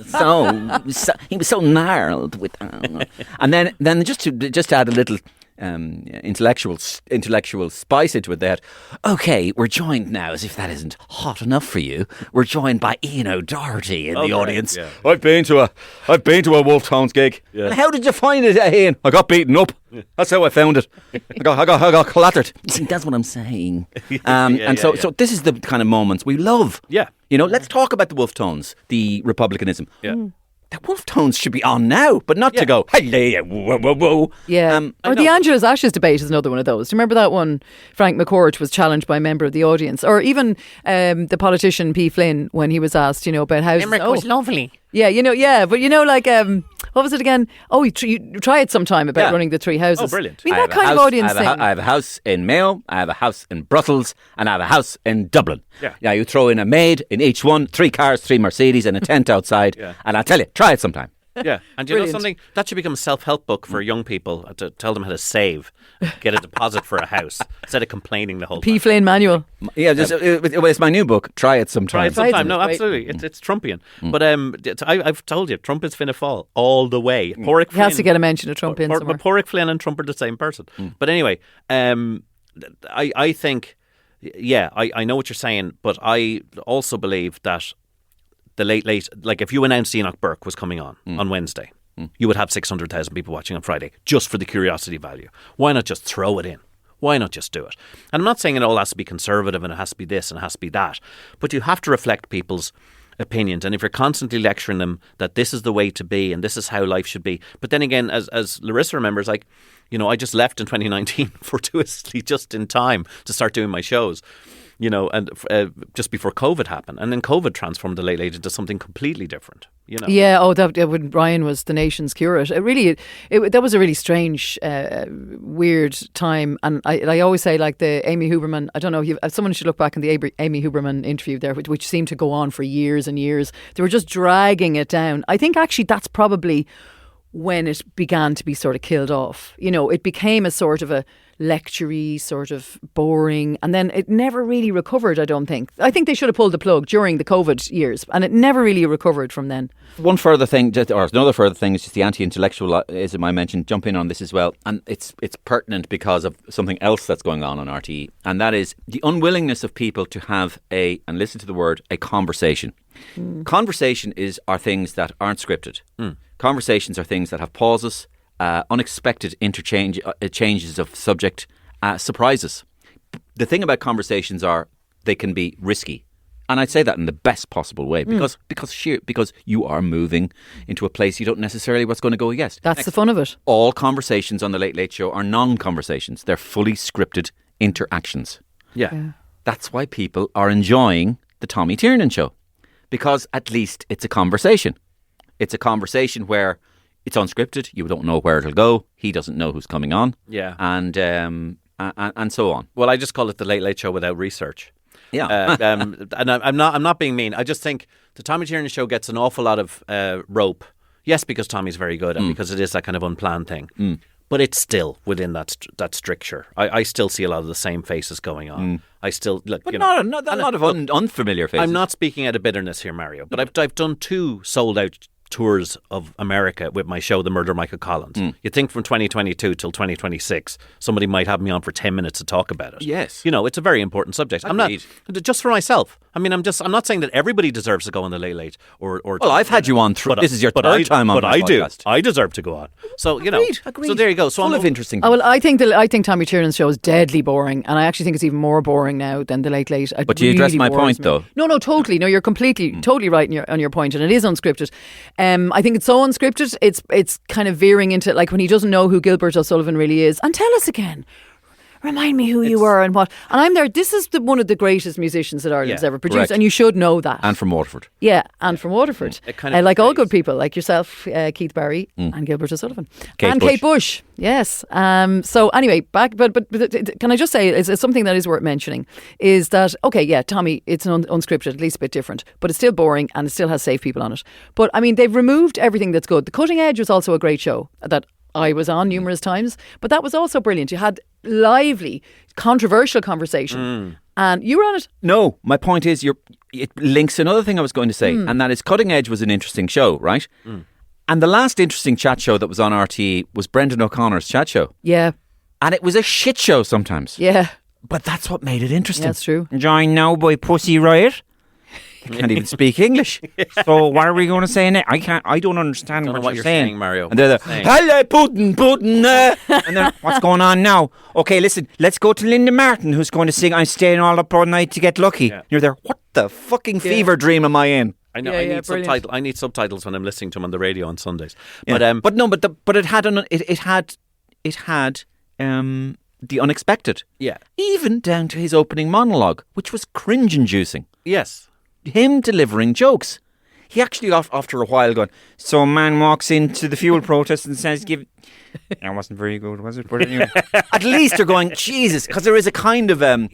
so he was so gnarled with that. And then just to add a little intellectual spice into it, they had, okay, we're joined now, as if that isn't hot enough for you, we're joined by Ian O'Doherty in the audience. Yeah. I've been to a Wolf Tones gig. Yeah. And how did you find it, Ian? I got beaten up. Yeah. That's how I found it. I got clattered. See, that's what I'm saying. So this is the kind of moments we love. Yeah. Let's talk about the Wolf Tones, the republicanism. Yeah. the wolf tones should be on now, but not to go, hello, whoa, whoa, whoa. Yeah. Or the Angela's Ashes debate is another one of those. Do you remember that one? Frank McCourt was challenged by a member of the audience. Or even the politician P. Flynn, when he was asked, about houses. Limerick was lovely. Yeah, but what was it again? Oh, you try it sometime about running the three houses. Oh, brilliant. I mean, that kind of audience thing. I have a house in Mayo, I have a house in Brussels, and I have a house in Dublin. Yeah. You throw in a maid in each one, 3 cars, 3 Mercedes, and a tent outside. And I'll tell you, try it sometime. Yeah, and you know something? That should become a self-help book for young people to tell them how to save, get a deposit for a house, instead of complaining the whole time. P. Flynn manual. Yeah, it's my new book, Try It Sometime. Try it sometime. No, absolutely. It's Trumpian. But I've told you, Trump is finna fall all the way. Pádraig He has to get a mention of Trump in somewhere. But Pádraig Flynn and Trump are the same person. But anyway, I think, I know what you're saying, but I also believe that the late, like if you announced Enoch Burke was coming on Wednesday, you would have 600,000 people watching on Friday just for the curiosity value. Why not just throw it in? Why not just do it? And I'm not saying it all has to be conservative and it has to be this and it has to be that, but you have to reflect people's opinions. And if you're constantly lecturing them that this is the way to be and this is how life should be, but then again, as Larissa remembers, I just left in 2019 fortuitously just in time to start doing my shows. And just before COVID happened. And then COVID transformed the Late Late into something completely different, Yeah, that when Ryan was the nation's curate. That was a really strange, weird time. And I always say, like the Amy Huberman, I don't know, someone should look back in the Amy Huberman interview there, which seemed to go on for years and years. They were just dragging it down. I think actually that's probably when it began to be sort of killed off. It became a sort of a lecture-y, sort of boring, and then it never really recovered, I don't think. I think they should have pulled the plug during the COVID years, and it never really recovered from then. One further thing, or another further thing, is just the anti-intellectualism I mentioned. Jump in on this as well, and it's pertinent because of something else that's going on RTE, and that is the unwillingness of people to have and listen to the word, a conversation. Conversation are things that aren't scripted. Conversations are things that have pauses, unexpected changes of subject, surprises. The thing about conversations are they can be risky, and I'd say that in the best possible way because you are moving into a place you don't necessarily what's going to go yes. That's the fun of it. All conversations on the Late Late Show are non-conversations; they're fully scripted interactions. Yeah. That's why people are enjoying the Tommy Tiernan Show, because at least it's a conversation. It's a conversation where it's unscripted. You don't know where it'll go. He doesn't know who's coming on. Yeah. And so on. Well, I just call it the Late Late Show without research. Yeah. And I'm not being mean. I just think the Tommy Tiernan Show gets an awful lot of rope. Yes, because Tommy's very good and because it is that kind of unplanned thing. But it's still within that stricture. I still see a lot of the same faces going on. I still look, but not a lot of unfamiliar faces. I'm not speaking out of bitterness here, Mario. But I've done 2 sold out tours of America with my show, The Murder of Michael Collins. You'd think from 2022 till 2026, somebody might have me on for 10 minutes to talk about it. Yes. It's a very important subject. Agreed. I'm not, just for myself. I mean, I'm not saying that everybody deserves to go on the Late Late or well, I've had you on this is your third time on my podcast. I deserve to go on. So, Agreed. So there you go. So full of interesting things. I think Tommy Tiernan's show is deadly boring, and I actually think it's even more boring now than the Late Late. But do you address my point though? No, totally. No, you're completely, totally right on your point, and it is unscripted. I think it's so unscripted, it's kind of veering into like when he doesn't know who Gilbert O'Sullivan really is. And tell us again. Remind me who you were and what. And I'm there. This is one of the greatest musicians that Ireland's ever produced, correct. And you should know that. And from Waterford. Yeah, and from Waterford. Like all good people, like yourself, Keith Barry, and Gilbert O'Sullivan, Kate Bush. Yes. So anyway, back. But can I just say, it's something that is worth mentioning is that Tommy, it's unscripted, at least a bit different, but it's still boring and it still has safe people on it. But I mean, they've removed everything that's good. The Cutting Edge was also a great show that I was on numerous times, but that was also brilliant. You had lively, controversial conversation, and you were on it. No, my point is, it links another thing I was going to say, and that is Cutting Edge was an interesting show, right? And the last interesting chat show that was on RTE was Brendan O'Connor's chat show. Yeah. And it was a shit show sometimes. Yeah. But that's what made it interesting. That's true. Joined now by Pussy Riot. You can't even speak English. So what are we going to say now? I don't understand what you're saying, Mario. And they're hello, Putin. And then what's going on now? Okay, listen, let's go to Linda Martin, who's going to sing I'm Staying All Up All Night to Get Lucky. Yeah. You're there, what the fucking fever dream am I in? I know. Yeah, I yeah, need brilliant. subtitles. I need subtitles when I'm listening to him on the radio on Sundays. Yeah. But it had the unexpected. Yeah. Even down to his opening monologue, which was cringe-inducing. Yes. Him delivering jokes. He actually, after a while, going, so a man walks into the fuel protest and says, that wasn't very good, was it? But anyway, at least they're going, Jesus, because there is a kind of, a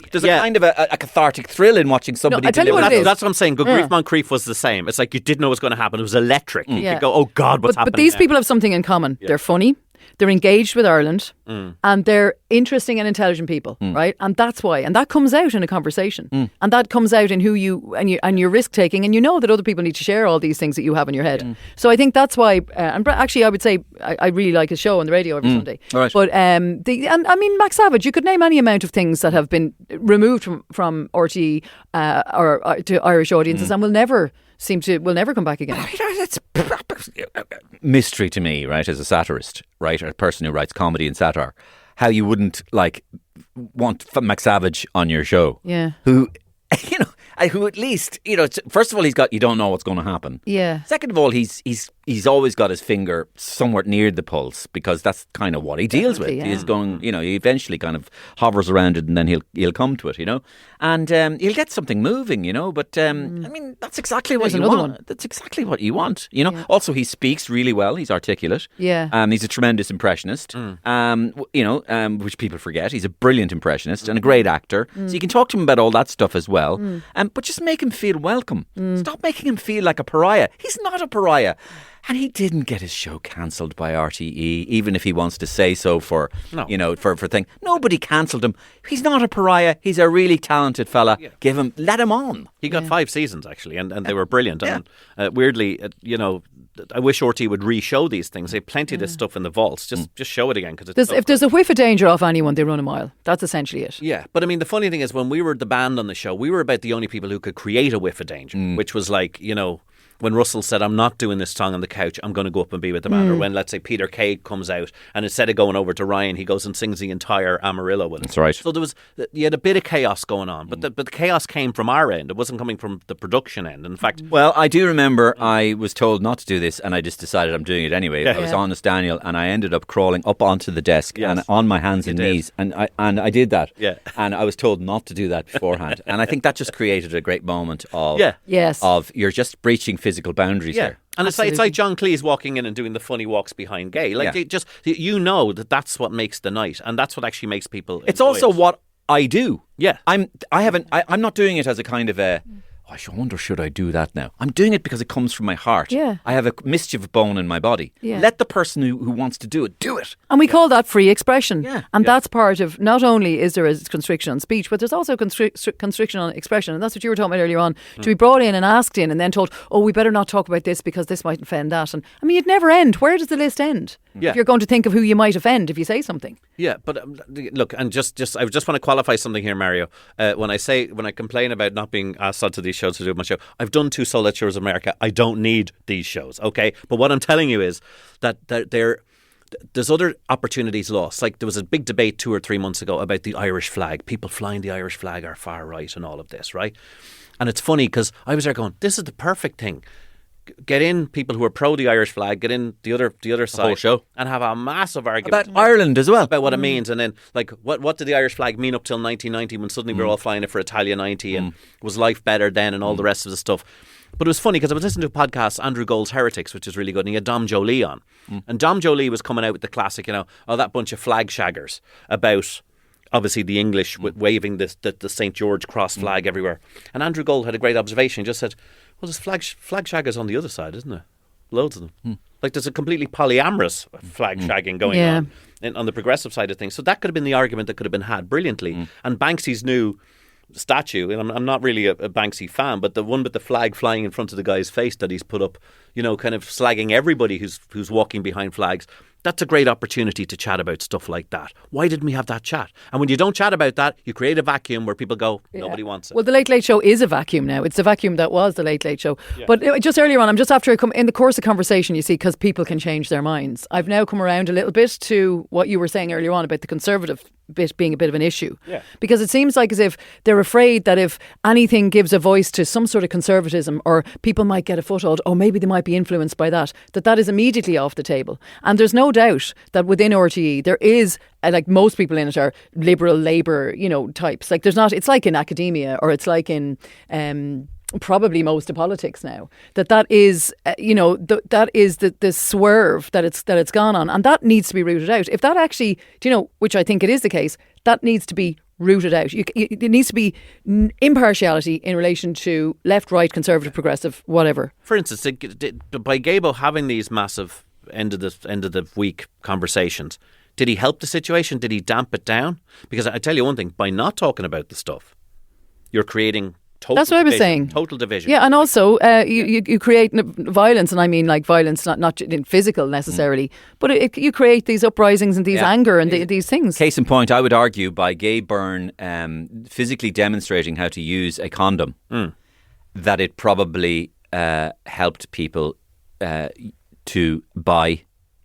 cathartic thrill in watching somebody I tell you deliver what that. it is. That's what I'm saying. Good Grief Moncrief was the same. It's like you didn't know what was going to happen. It was electric. You could go, oh God, what's happening But these now? people have something in common. They're funny. They're engaged with Ireland, and they're interesting and intelligent people, right? And that's why, and that comes out in a conversation, and that comes out in who you and your risk taking, and you know that other people need to share all these things that you have in your head. So I think that's why. And actually, I would say I really like his show on the radio every Sunday. All right. But and I mean, Max Savage, you could name any amount of things that have been removed from RTE or to Irish audiences, and will never come back again. It's mystery to me, right, as a satirist, right, a person who writes comedy and satire, how you wouldn't want Max Savage on your show. Yeah. Who, who at least, first of all, you don't know what's going to happen. Yeah. Second of all, he's always got his finger somewhat near the pulse, because that's kind of what he deals with. Definitely, yeah. He's going, he eventually kind of hovers around it, and then he'll come to it, and he'll get something moving, But I mean, that's exactly what There's you another want. one. That's exactly what you want, Also, he speaks really well. He's articulate. Yeah. He's a tremendous impressionist. Which people forget. He's a brilliant impressionist and a great actor. So you can talk to him about all that stuff as well. But just make him feel welcome. Stop making him feel like a pariah. He's not a pariah. And he didn't get his show cancelled by RTE, even if he wants to say so for thing. Nobody cancelled him. He's not a pariah. He's a really talented fella. Yeah. Let him on. He got 5 seasons actually, and they were brilliant. And weirdly, I wish RTE would re-show these things. They have plenty of this stuff in the vaults. Just show it again, because If there's a whiff of danger off anyone, they run a mile. That's essentially it. Yeah, but I mean, the funny thing is, when we were the band on the show, we were about the only people who could create a whiff of danger, which was like, when Russell said, I'm not doing this song on the couch, I'm going to go up and be with the man. Or when, let's say, Peter Kay comes out, and instead of going over to Ryan, he goes and sings the entire Amarillo with him. That's right. So you had a bit of chaos going on, but the chaos came from our end. It wasn't coming from the production end. In fact, well, I do remember I was told not to do this, and I just decided I'm doing it anyway. I was honest, Daniel, and I ended up crawling up onto the desk and on my hands and knees, and I did that. Yeah. And I was told not to do that beforehand, and I think that just created a great moment of Yes. of you're just breaching physical boundaries there. And it's like John Cleese walking in and doing the funny walks behind Gay. Like, that's what makes the night, and that's what actually makes people. It's enjoy also it. what I do. Yeah. I'm not doing it as a kind of a, I wonder, should I do that now? I'm doing it because it comes from my heart. Yeah. I have a mischief bone in my body. Yeah. Let the person who wants to do it. And we call that free expression. Yeah. And that's part of, not only is there a constriction on speech, but there's also constriction on expression. And that's what you were talking about earlier on. To be brought in and asked in and then told, oh, we better not talk about this because this might offend that. And I mean, it'd never end. Where does the list end? Yeah. If you're going to think of who you might offend if you say something. Yeah, but look, and I just want to qualify something here, Mario. When I complain about not being asked onto these shows to do my show, I've done 2 solo tours of America. I don't need these shows, okay? But what I'm telling you is that there's other opportunities lost. Like, there was a big debate 2 or 3 months ago about the Irish flag. People flying the Irish flag are far right and all of this, right? And it's funny because I was there going, this is the perfect thing. Get in people who are pro the Irish flag, get in the other side, whole show, and have a massive argument about Ireland as well, about what it means, and then like what did the Irish flag mean up till 1990 when suddenly we were all flying it for Italia 90 and was life better then and all the rest of the stuff. But it was funny because I was listening to a podcast, Andrew Gold's Heretics, which is really good, and he had Dom Jolie on, and Dom Jolie was coming out with the classic, that bunch of flag shaggers about. Obviously, the English waving the St. George cross flag everywhere. And Andrew Gold had a great observation. He just said, well, there's flag shaggers on the other side, isn't there? Loads of them. Like, there's a completely polyamorous flag shagging going on the progressive side of things. So that could have been the argument that could have been had brilliantly. And Banksy's new statue, and I'm not really a Banksy fan, but the one with the flag flying in front of the guy's face that he's put up, kind of slagging everybody who's walking behind flags. That's a great opportunity to chat about stuff like that. Why didn't we have that chat? And when you don't chat about that, you create a vacuum where people go, nobody wants it. Well, the Late Late Show is a vacuum now. It's the vacuum that was the Late Late Show. Yeah. But just earlier on, I'm just after in the course of conversation, you see, because people can change their minds. I've now come around a little bit to what you were saying earlier on about the Conservative being a bit of an issue. Yeah. Because it seems like as if they're afraid that if anything gives a voice to some sort of conservatism, or people might get a foothold, or maybe they might be influenced by that, that is immediately off the table. And there's no doubt that within RTE there is, like most people in it are liberal Labour, types. Like there's not, it's like in academia, or it's like in probably most of politics now, that is that is the swerve that it's gone on, and that needs to be rooted out. If that actually, which I think it is the case, that needs to be rooted out. There needs to be impartiality in relation to left, right, conservative, progressive, whatever. For instance, by Gabo having these massive end of the week conversations, did he help the situation? Did he damp it down? Because I tell you one thing, by not talking about the stuff, you're creating total That's what division, I was saying. Total division. Yeah, and also you create violence, and I mean like violence, not in physical necessarily, but you create these uprisings and these anger and these things. Case in point, I would argue by Gay Byrne physically demonstrating how to use a condom, that it probably helped people to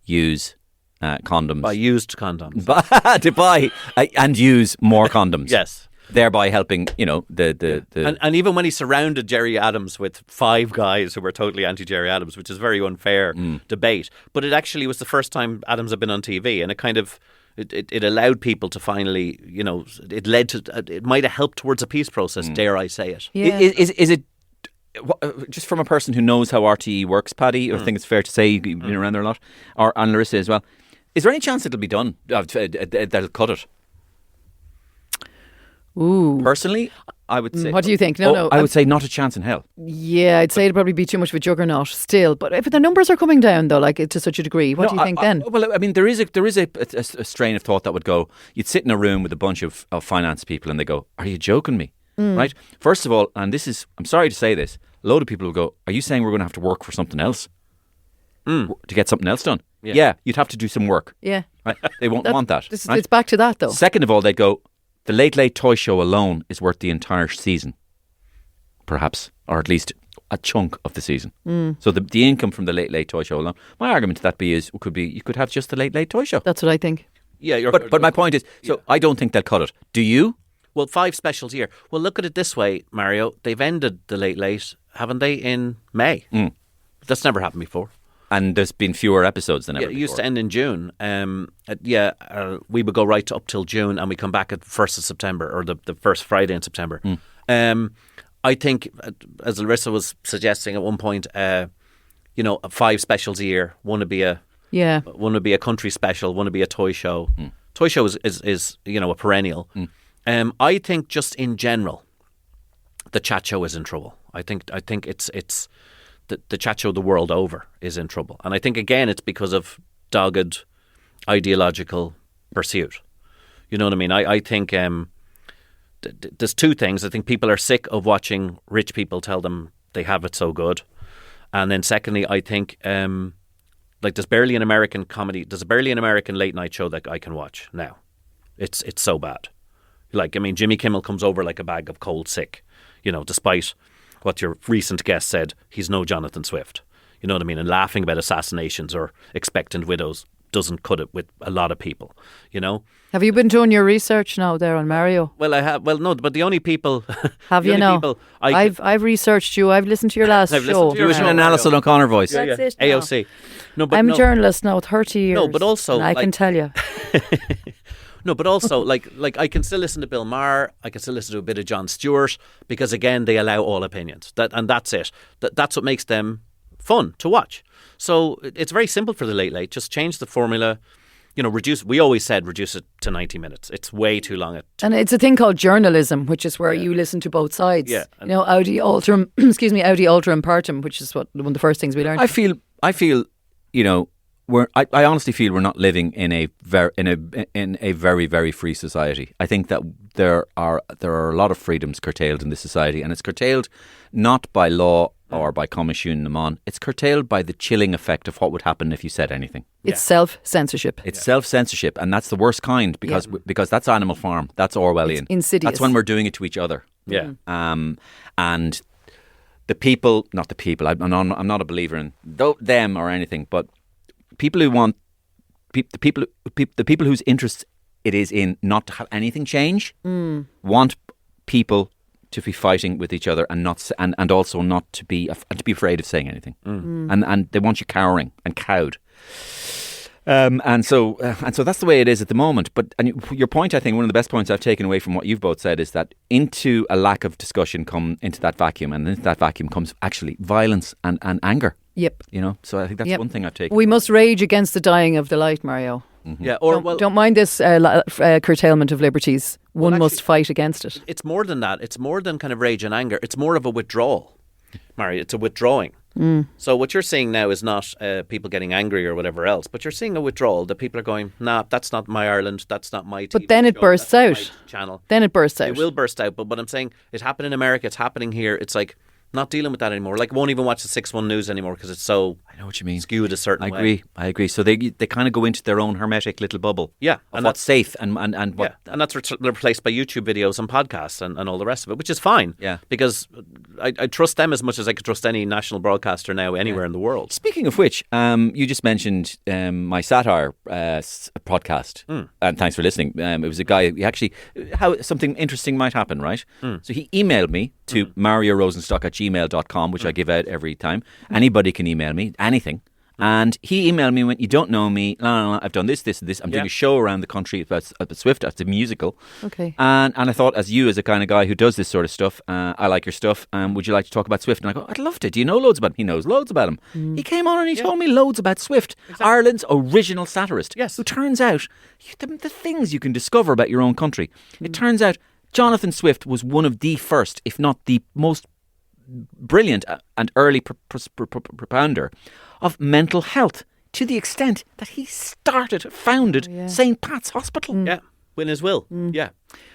use condoms. By used condoms. To buy and use more condoms. Yes. Thereby helping, the And even when he surrounded Jerry Adams with 5 guys who were totally anti-Jerry Adams, which is a very unfair debate, but it actually was the first time Adams had been on TV, and it kind of it allowed people to finally, it led to, it might have helped towards a peace process, dare I say it. Yeah. Is it, just from a person who knows how RTE works, Paddy, I think it's fair to say, you've been around there a lot, and Larissa as well, is there any chance it'll be done, that'll cut it? Ooh. Personally, I would say... What do you think? No. I would say not a chance in hell. Yeah, I'd say it'd probably be too much of a juggernaut still. But if the numbers are coming down, though, like to such a degree, what do you think then? Well, I mean, there is a strain of thought that would go, you'd sit in a room with a bunch of finance people and they go, are you joking me? Right? First of all, and this is, I'm sorry to say this, a load of people will go, are you saying we're going to have to work for something else? To get something else done? Yeah, you'd have to do some work. Yeah. Right? They won't want that. Right? It's back to that, though. Second of all, they'd go, the Late Late Toy Show alone is worth the entire season, perhaps, or at least a chunk of the season. So the income from the Late Late Toy Show alone, my argument to that could be you could have just the Late Late Toy Show. That's what I think. Yeah, but my point is, I don't think they'll cut it. Do you? Well, 5 specials a year. Well, look at it this way, Mario. They've ended the Late Late, haven't they, in May? That's never happened before. And there's been fewer episodes than ever before. It used to end in June. We would go right up till June, and we come back at 1st of September, or the first Friday in September. I think, as Larissa was suggesting at one point, 5 specials a year. One would be a country special. One would be a toy show. Toy show is a perennial. I think just in general, the chat show is in trouble. I think it's. The chat show the world over is in trouble. And I think, again, it's because of dogged ideological pursuit. You know what I mean? I think there's 2 things. I think people are sick of watching rich people tell them they have it so good. And then secondly, I think there's barely an American comedy, there's barely an American late night show that I can watch now. It's so bad. Jimmy Kimmel comes over like a bag of cold sick, despite what your recent guest said, he's no Jonathan Swift. You know what I mean? And laughing about assassinations or expectant widows doesn't cut it with a lot of people, Have you been doing your research now there on Mario? Well, I have. Well, no, but the only people... Have you now? I've researched you. I've listened to your last show. You was an Alison O'Connor voice. That's it now. AOC. No, but I'm a journalist now, 30 years. No, but also... and I can tell you. No, but also, like I can still listen to Bill Maher. I can still listen to a bit of Jon Stewart because, again, they allow all opinions. That's it. That's what makes them fun to watch. So it's very simple for the Late Late. Just change the formula. Reduce. We always said reduce it to 90 minutes. It's way too long. And it's a thing called journalism, which is where you listen to both sides. Yeah. Audi Alterum, Audi Alterum Partum, which is one of the first things we learned. I feel. I honestly feel we're not living in a very, very free society. I think that there are a lot of freedoms curtailed in this society, and it's curtailed not by law or by Comisiún na Mon. It's curtailed by the chilling effect of what would happen if you said anything. It's self-censorship. It's self-censorship, and that's the worst kind because that's Animal Farm, that's Orwellian. It's insidious. That's when we're doing it to each other. Yeah. And the people, not the people. I'm not a believer in them or anything, but people who want the people whose interests it is in not to have anything change. Want people to be fighting with each other and not and also not to be afraid of saying anything. And they want you cowering and cowed. And so that's the way it is at the moment. But your point, I think, one of the best points I've taken away from what you've both said is that into a lack of discussion come into that vacuum, and into that vacuum comes actually violence and anger. Yep. So I think that's one thing I've taken. We must rage against the dying of the light, Mario. Yeah, don't mind this curtailment of liberties. One must fight against it. It's more than that. It's more than kind of rage and anger. It's more of a withdrawal, Mary. It's a withdrawing. So what you're seeing now is not people getting angry or whatever else, but you're seeing a withdrawal that people are going, nah, that's not my Ireland, that's not my TV But then it show, bursts out. Channel. Then it bursts out. It will burst out, but what I'm saying, it happened in America, it's happening here. It's like, not dealing with that anymore. Like, won't even watch the 6-1 news anymore because it's so I know what you mean. skewed a certain way. I agree. So they kind of go into their own hermetic little bubble. Yeah. Of what's safe and what. Yeah. And that's replaced by YouTube videos and podcasts and all the rest of it, which is fine. Yeah. Because I trust them as much as I could trust any national broadcaster now anywhere in the world. Speaking of which, you just mentioned my satire podcast, and thanks for listening. It was a guy. How something interesting might happen, right? So he emailed me to mariorosenstock@gmail.com, which I give out every time. Anybody can email me anything. And he emailed me and went, you don't know me. No, I've done this, this, and this. I'm doing a show around the country about Swift. It's a musical. Okay. And I thought, as a kind of guy who does this sort of stuff, I like your stuff. Would you like to talk about Swift? And I go, I'd love to. Do you know loads about him? He knows loads about him. He came on and he told me loads about Swift, Ireland's original satirist. Yes. Who turns out, the things you can discover about your own country. It turns out Jonathan Swift was one of the first, if not the most brilliant and early propounder of mental health, to the extent that he founded St. Pat's Hospital. Yeah, in his will. Yeah.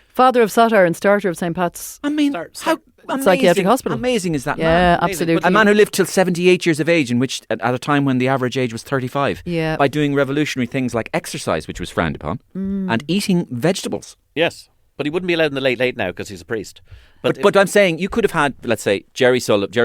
Father of satire and starter of St. Pat's. I mean, how psychiatric hospital. Amazing is that man? Yeah, absolutely. A man who lived till 78 years of age, in which at a time when the average age was 35. Yeah. By doing revolutionary things like exercise, which was frowned upon, and eating vegetables. Yes. But he wouldn't be allowed in the late now because he's a priest. But I'm saying you could have had, let's say, Jerry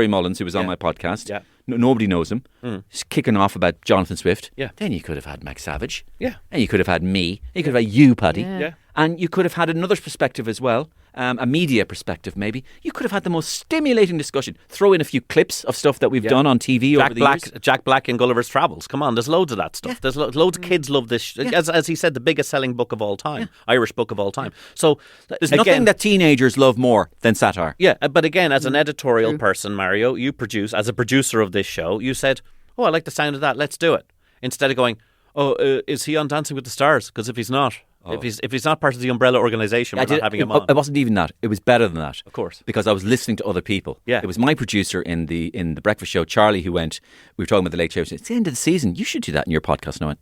Mullins, who was on my podcast. Yeah. Nobody knows him. Just kicking off about Jonathan Swift. Yeah. Then you could have had Max Savage. Yeah. And you could have had me. You could have had you, Paddy. Yeah. And you could have had another perspective as well. A media perspective, maybe. You could have had the most stimulating discussion. Throw in a few clips of stuff that we've done on TV over the years. Jack Black in Gulliver's Travels. Come on, there's loads of that stuff. Yeah. There's loads of kids love this. As he said, the biggest selling book of all time. Irish book of all time. So there's nothing that teenagers love more than satire. Yeah, but again, as an editorial person, Mario, as a producer of this show, you said, oh, I like the sound of that, let's do it. Instead of going, is he on Dancing with the Stars? Because if he's not, if he's not part of the umbrella organisation, we're not having him on. It wasn't even that. It was better than that. Of course. Because I was listening to other people. Yeah. It was my producer in the breakfast show, Charlie, who went, we were talking about the Late Show, he said, it's the end of the season, you should do that in your podcast. And I went,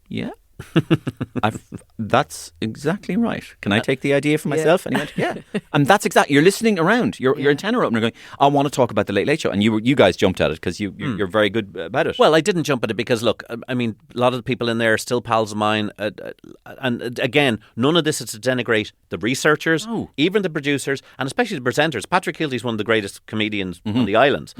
yeah. That's exactly right. Can I take the idea for myself? And he went, yeah. And that's exactly, you're listening around. Your antenna opener going, I want to talk about the Late Late Show. And you guys jumped at it because you're very good about it. Well, I didn't jump at it because, look, I mean, a lot of the people in there are still pals of mine. And again, none of this is to denigrate the researchers, even the producers, and especially the presenters. Patrick Kielty is one of the greatest comedians on the island.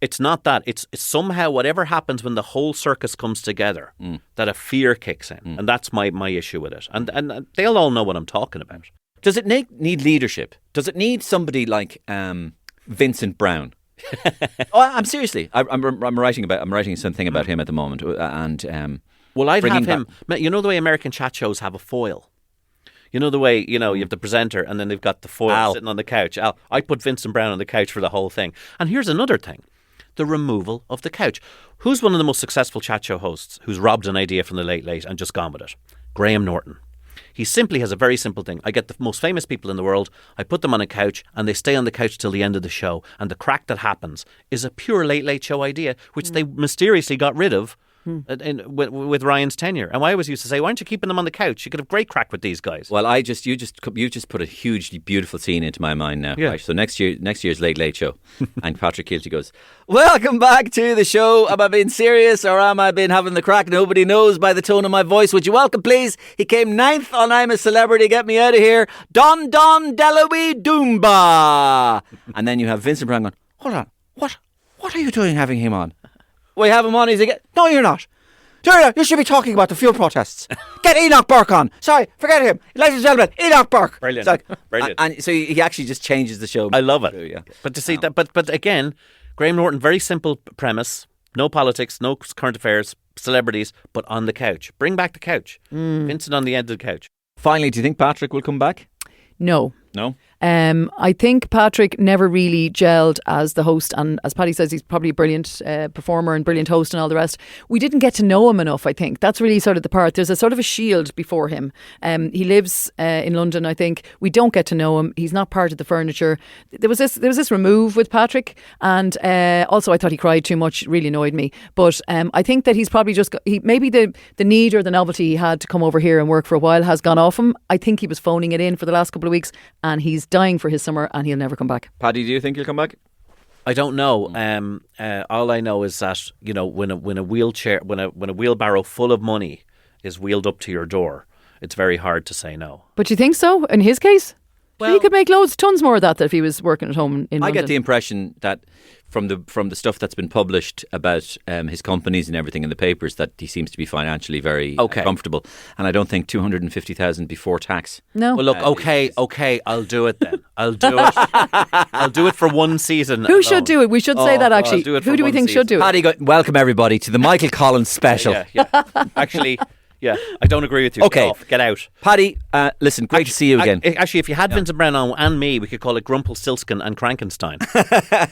It's not that. It's somehow whatever happens when the whole circus comes together, that a fear kicks in. And that's my issue with it. And they'll all know what I'm talking about. Does it need leadership? Does it need somebody like Vincent Brown? I'm seriously. I'm writing something about him at the moment. And well, I'd have him. You know the way American chat shows have a foil? You know the way, you have the presenter and then they've got the foil sitting on the couch. I'd put Vincent Brown on the couch for the whole thing. And here's another thing. The removal of the couch. Who's one of the most successful chat show hosts who's robbed an idea from the Late Late and just gone with it? Graham Norton. He simply has a very simple thing. I get the most famous people in the world, I put them on a couch and they stay on the couch till the end of the show. And the crack that happens is a pure Late Late Show idea, which they mysteriously got rid of with Ryan's tenure. And I always used to say, why aren't you keeping them on the couch? You could have great crack with these guys. Well, you just put a hugely beautiful scene into my mind now. Yeah. Right? So next year's Late Late Show, and Patrick Kielty goes, welcome back to the show. Am I being serious or am I been having the crack? Nobody knows by the tone of my voice. Would you welcome, please? He came 9th on I'm a Celebrity. Get me out of here. Don Delowy Doomba. And then you have Vincent Brown going, hold on, what are you doing having him on? We have him on. He's again. No, you're not. Tiernan, you should be talking about the fuel protests. Get Enoch Burke on. Sorry, forget him. Ladies and gentlemen, Enoch Burke. Brilliant. It's Brilliant. And so he actually just changes the show. I love it. Yeah. But to see that, but again, Graham Norton, very simple premise: no politics, no current affairs, celebrities, but on the couch. Bring back the couch. Vincent on the end of the couch. Finally, do you think Patrick will come back? No. No? I think Patrick never really gelled as the host, and as Paddy says, he's probably a brilliant performer and brilliant host and all the rest. We didn't get to know him enough, I think. That's really sort of the part. There's a sort of a shield before him. He lives in London, I think. We don't get to know him. He's not part of the furniture. There was this remove with Patrick, and also I thought he cried too much. It really annoyed me. But I think that he's probably just maybe the need or the novelty he had to come over here and work for a while has gone off him. I think he was phoning it in for the last couple of weeks, and he's dying for his summer, and he'll never come back. Paddy, do you think he'll come back? I don't know. All I know is that when a wheelbarrow full of money is wheeled up to your door, it's very hard to say no. But you think so? In his case, Well, he could make tons more of that if he was working at home in I London. get the impression that from the stuff that's been published about his companies and everything in the papers that he seems to be financially very comfortable, and I don't think 250,000 before tax. No. Well, look, okay, I'll do it then. I'll do it. I'll do it for one season. Who should do it? We should say that actually. I'll do it Who for do we one think should season. do it? Paddy, welcome everybody to the Michael Collins special. Yeah. Actually, yeah, I don't agree with you. Okay. Get out. Paddy, listen, great to see you again. Actually, if you had Vincent Brennan and me, we could call it Grumpelstiltskin and Frankenstein.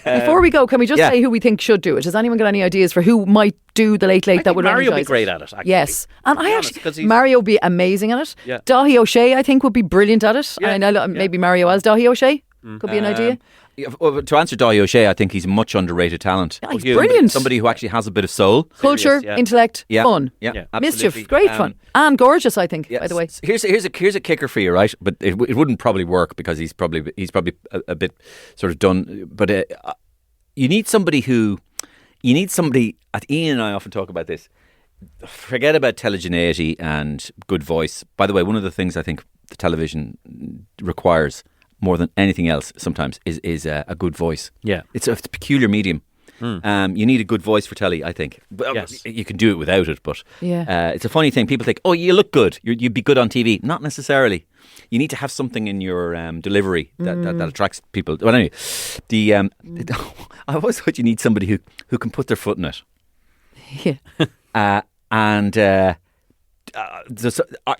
Before we go, can we just say who we think should do it? Has anyone got any ideas for who might do the Late Late that would Mario would be energise great it? at it, actually. Yes. And To be I honest, 'cause actually, he's- Mario would be amazing at it. Yeah. Dahi O'Shea, I think, would be brilliant at it. Yeah. And maybe Mario as Dahi O'Shea could be an idea. Well, to answer Dahi O'Shea, I think he's a much underrated talent. Yeah, he's brilliant. Somebody who actually has a bit of soul. Culture, yeah. intellect, Yeah. fun. Yeah, Yeah. absolutely. Mischief, great fun. And gorgeous, I think, Yes. by the way. Here's a kicker for you, right? But it wouldn't probably work because he's probably a bit sort of done. But you need somebody. Ian and I often talk about this. Forget about telegeneity and good voice. By the way, one of the things I think the television requires more than anything else sometimes is a good voice. Yeah. It's a peculiar medium. You need a good voice for telly, I think. But Yes. you can do it without it, but Yeah. it's a funny thing. People think, oh, you look good. You'd be good on TV. Not necessarily. You need to have something in your delivery that attracts people. Well, anyway, I always thought you need somebody who can put their foot in it. Yeah.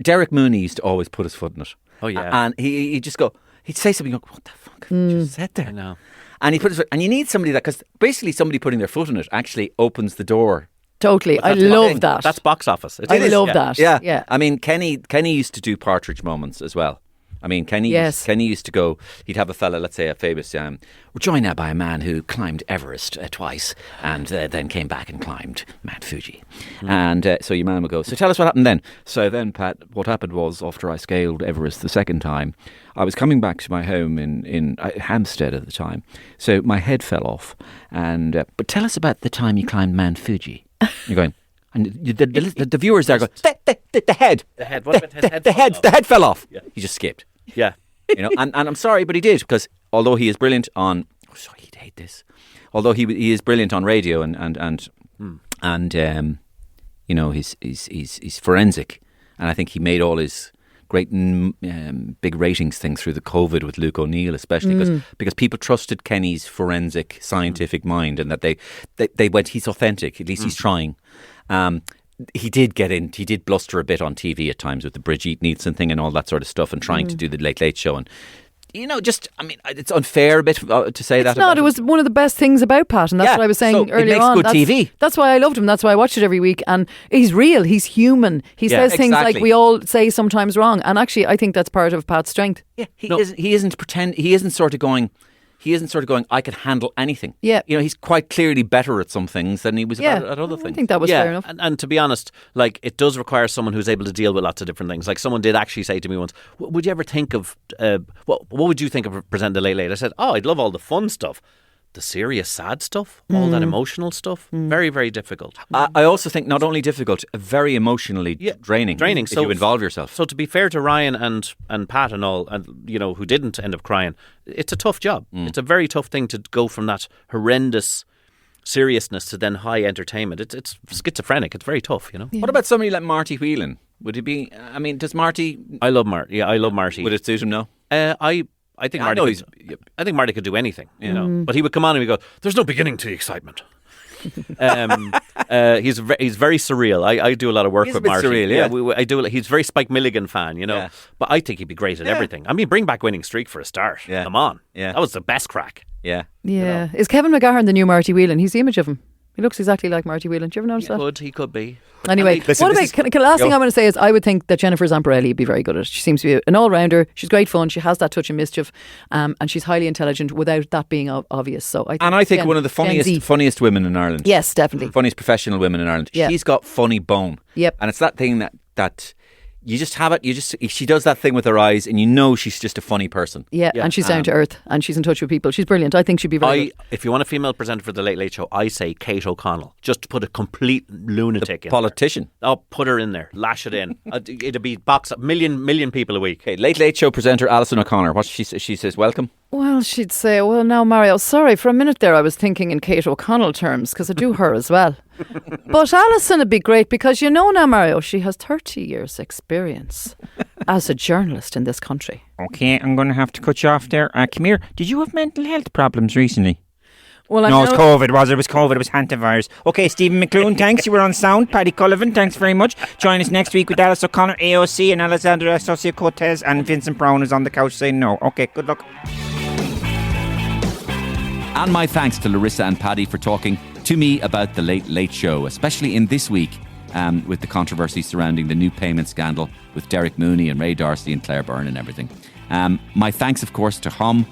Derek Mooney used to always put his foot in it. Oh, yeah. And he'd just go, he'd say something, what the fuck have you just said there? I know. And he put his foot, and you need somebody because basically somebody putting their foot in it actually opens the door. Totally. I that's the love thing. that. That's box office. I love that. Yeah. Yeah. I mean, Kenny used to do partridge moments as well. I mean, Kenny used to go, he'd have a fella, let's say a famous, we're joined now by a man who climbed Everest twice and then came back and climbed Mount Fuji. And so your man would go, so tell us what happened then. So then, Pat, what happened was after I scaled Everest the second time, I was coming back to my home in Hampstead at the time. So my head fell off. And but tell us about the time you climbed Mount Fuji. You're going, and the viewers there go, the head. The head. What about his head? The head fell off. Yeah. He just skipped. Yeah. And I'm sorry, but he did, because although he is brilliant on, sorry, he'd hate this. Although he is brilliant on radio and he's forensic, and I think he made all his great big ratings thing through the COVID with Luke O'Neill, especially because people trusted Kenny's forensic scientific mind, and that they went, he's authentic, at least he's trying. He did bluster a bit on TV at times with the Brigitte Nielsen thing and all that sort of stuff, and trying to do the Late Late Show. And, it's unfair a bit to say that. It's not. It was one of the best things about Pat, and that's what I was saying so earlier it makes on. good TV. That's why I loved him. That's why I watched it every week. And he's real. He's human. He says things like exactly. we all say sometimes wrong. And actually, I think that's part of Pat's strength. Yeah, he isn't sort of going, I can handle anything. Yeah. He's quite clearly better at some things than he was at other I things. think that was fair enough. And to be honest, like, it does require someone who's able to deal with lots of different things. Like, someone did actually say to me once, would you ever think of, what would you think of presenting the Late Late? I said, I'd love all the fun stuff. The serious, sad stuff, all that emotional stuff, very, very difficult. I also think not only difficult, very emotionally draining. If you involve yourself. So to be fair to Ryan and Pat and all, and who didn't end up crying, it's a tough job. It's a very tough thing to go from that horrendous seriousness to then high entertainment. It's schizophrenic. It's very tough, you know. What about somebody like Marty Whelan? Would he be? I mean, does Marty? I love Marty. Yeah, I love Marty. Would it suit him? No. I think I know I think Marty could do anything, you know. But he would come on and he'd go, "There's no beginning to the excitement." He's very surreal. I do a lot of work He's with a bit Marty. surreal, yeah. I do. He's a very Spike Milligan fan, you know. Yeah. But I think he'd be great at everything. I mean, bring back Winning Streak for a start. Yeah. Come on. Yeah. That was the best crack. Yeah. Yeah. Is Kevin McGahern the new Marty Whelan? He's the image of him. He looks exactly like Marty Whelan. Do you ever notice that? He could be. Anyway, Listen, what about, last thing I'm going to say is I would think that Jennifer Zamparelli would be very good at it. She seems to be an all-rounder. She's great fun. She has that touch of mischief, and she's highly intelligent without that being obvious. So I think one of the funniest women in Ireland. Yes, definitely. Funniest professional women in Ireland. Yeah. She's got funny bone. Yep. And it's that thing that you just have it. She does that thing with her eyes, and you know she's just a funny person. Yeah, and she's down to earth, and she's in touch with people. She's brilliant. I think she'd be very good. If you want a female presenter for the Late Late Show, I say Kate O'Connell. Just to put a complete lunatic in Politician. there. Oh, put her in there. Lash it in. It'd be box up million people a week. Okay, Late Late Show presenter Alison O'Connor. What she says, welcome. Well, she'd say, well, now, Mario, sorry, for a minute there I was thinking in Kate O'Connell terms, because I do her as well. But Alison would be great, because you know now, Mario, she has 30 years experience as a journalist in this country. Okay, I'm going to have to cut you off there. Come here. Did you have mental health problems recently? Well, No, it's COVID. It was COVID. It was hantavirus. Okay, Stephen McClune, thanks. You were on sound. Paddy Cullivan, thanks very much. Join us next week with Alice O'Connor, AOC, and Alexandra Ocasio-Cortez, and Vincent Brown is on the couch saying no. Okay, good luck. And my thanks to Larissa and Paddy for talking to me about the Late Late Show, especially in this week with the controversy surrounding the new payment scandal with Derek Mooney and Ray Darcy and Claire Byrne and everything. My thanks, of course, to Hum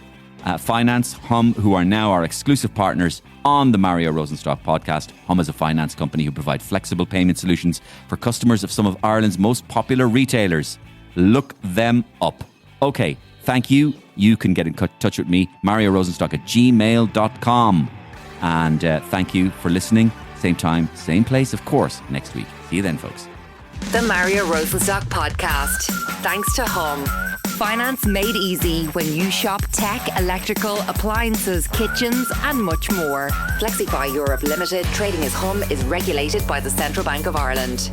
Finance, Hum, who are now our exclusive partners on the Mario Rosenstock podcast. Hum is a finance company who provide flexible payment solutions for customers of some of Ireland's most popular retailers. Look them up. Okay, thank you. You can get in touch with me, mariorosenstock@gmail.com. And thank you for listening. Same time, same place, of course, next week. See you then, folks. The Mario Rosenstock Podcast. Thanks to Hum. Finance made easy when you shop tech, electrical, appliances, kitchens, and much more. Flexify Europe Limited, trading as Hum, is regulated by the Central Bank of Ireland.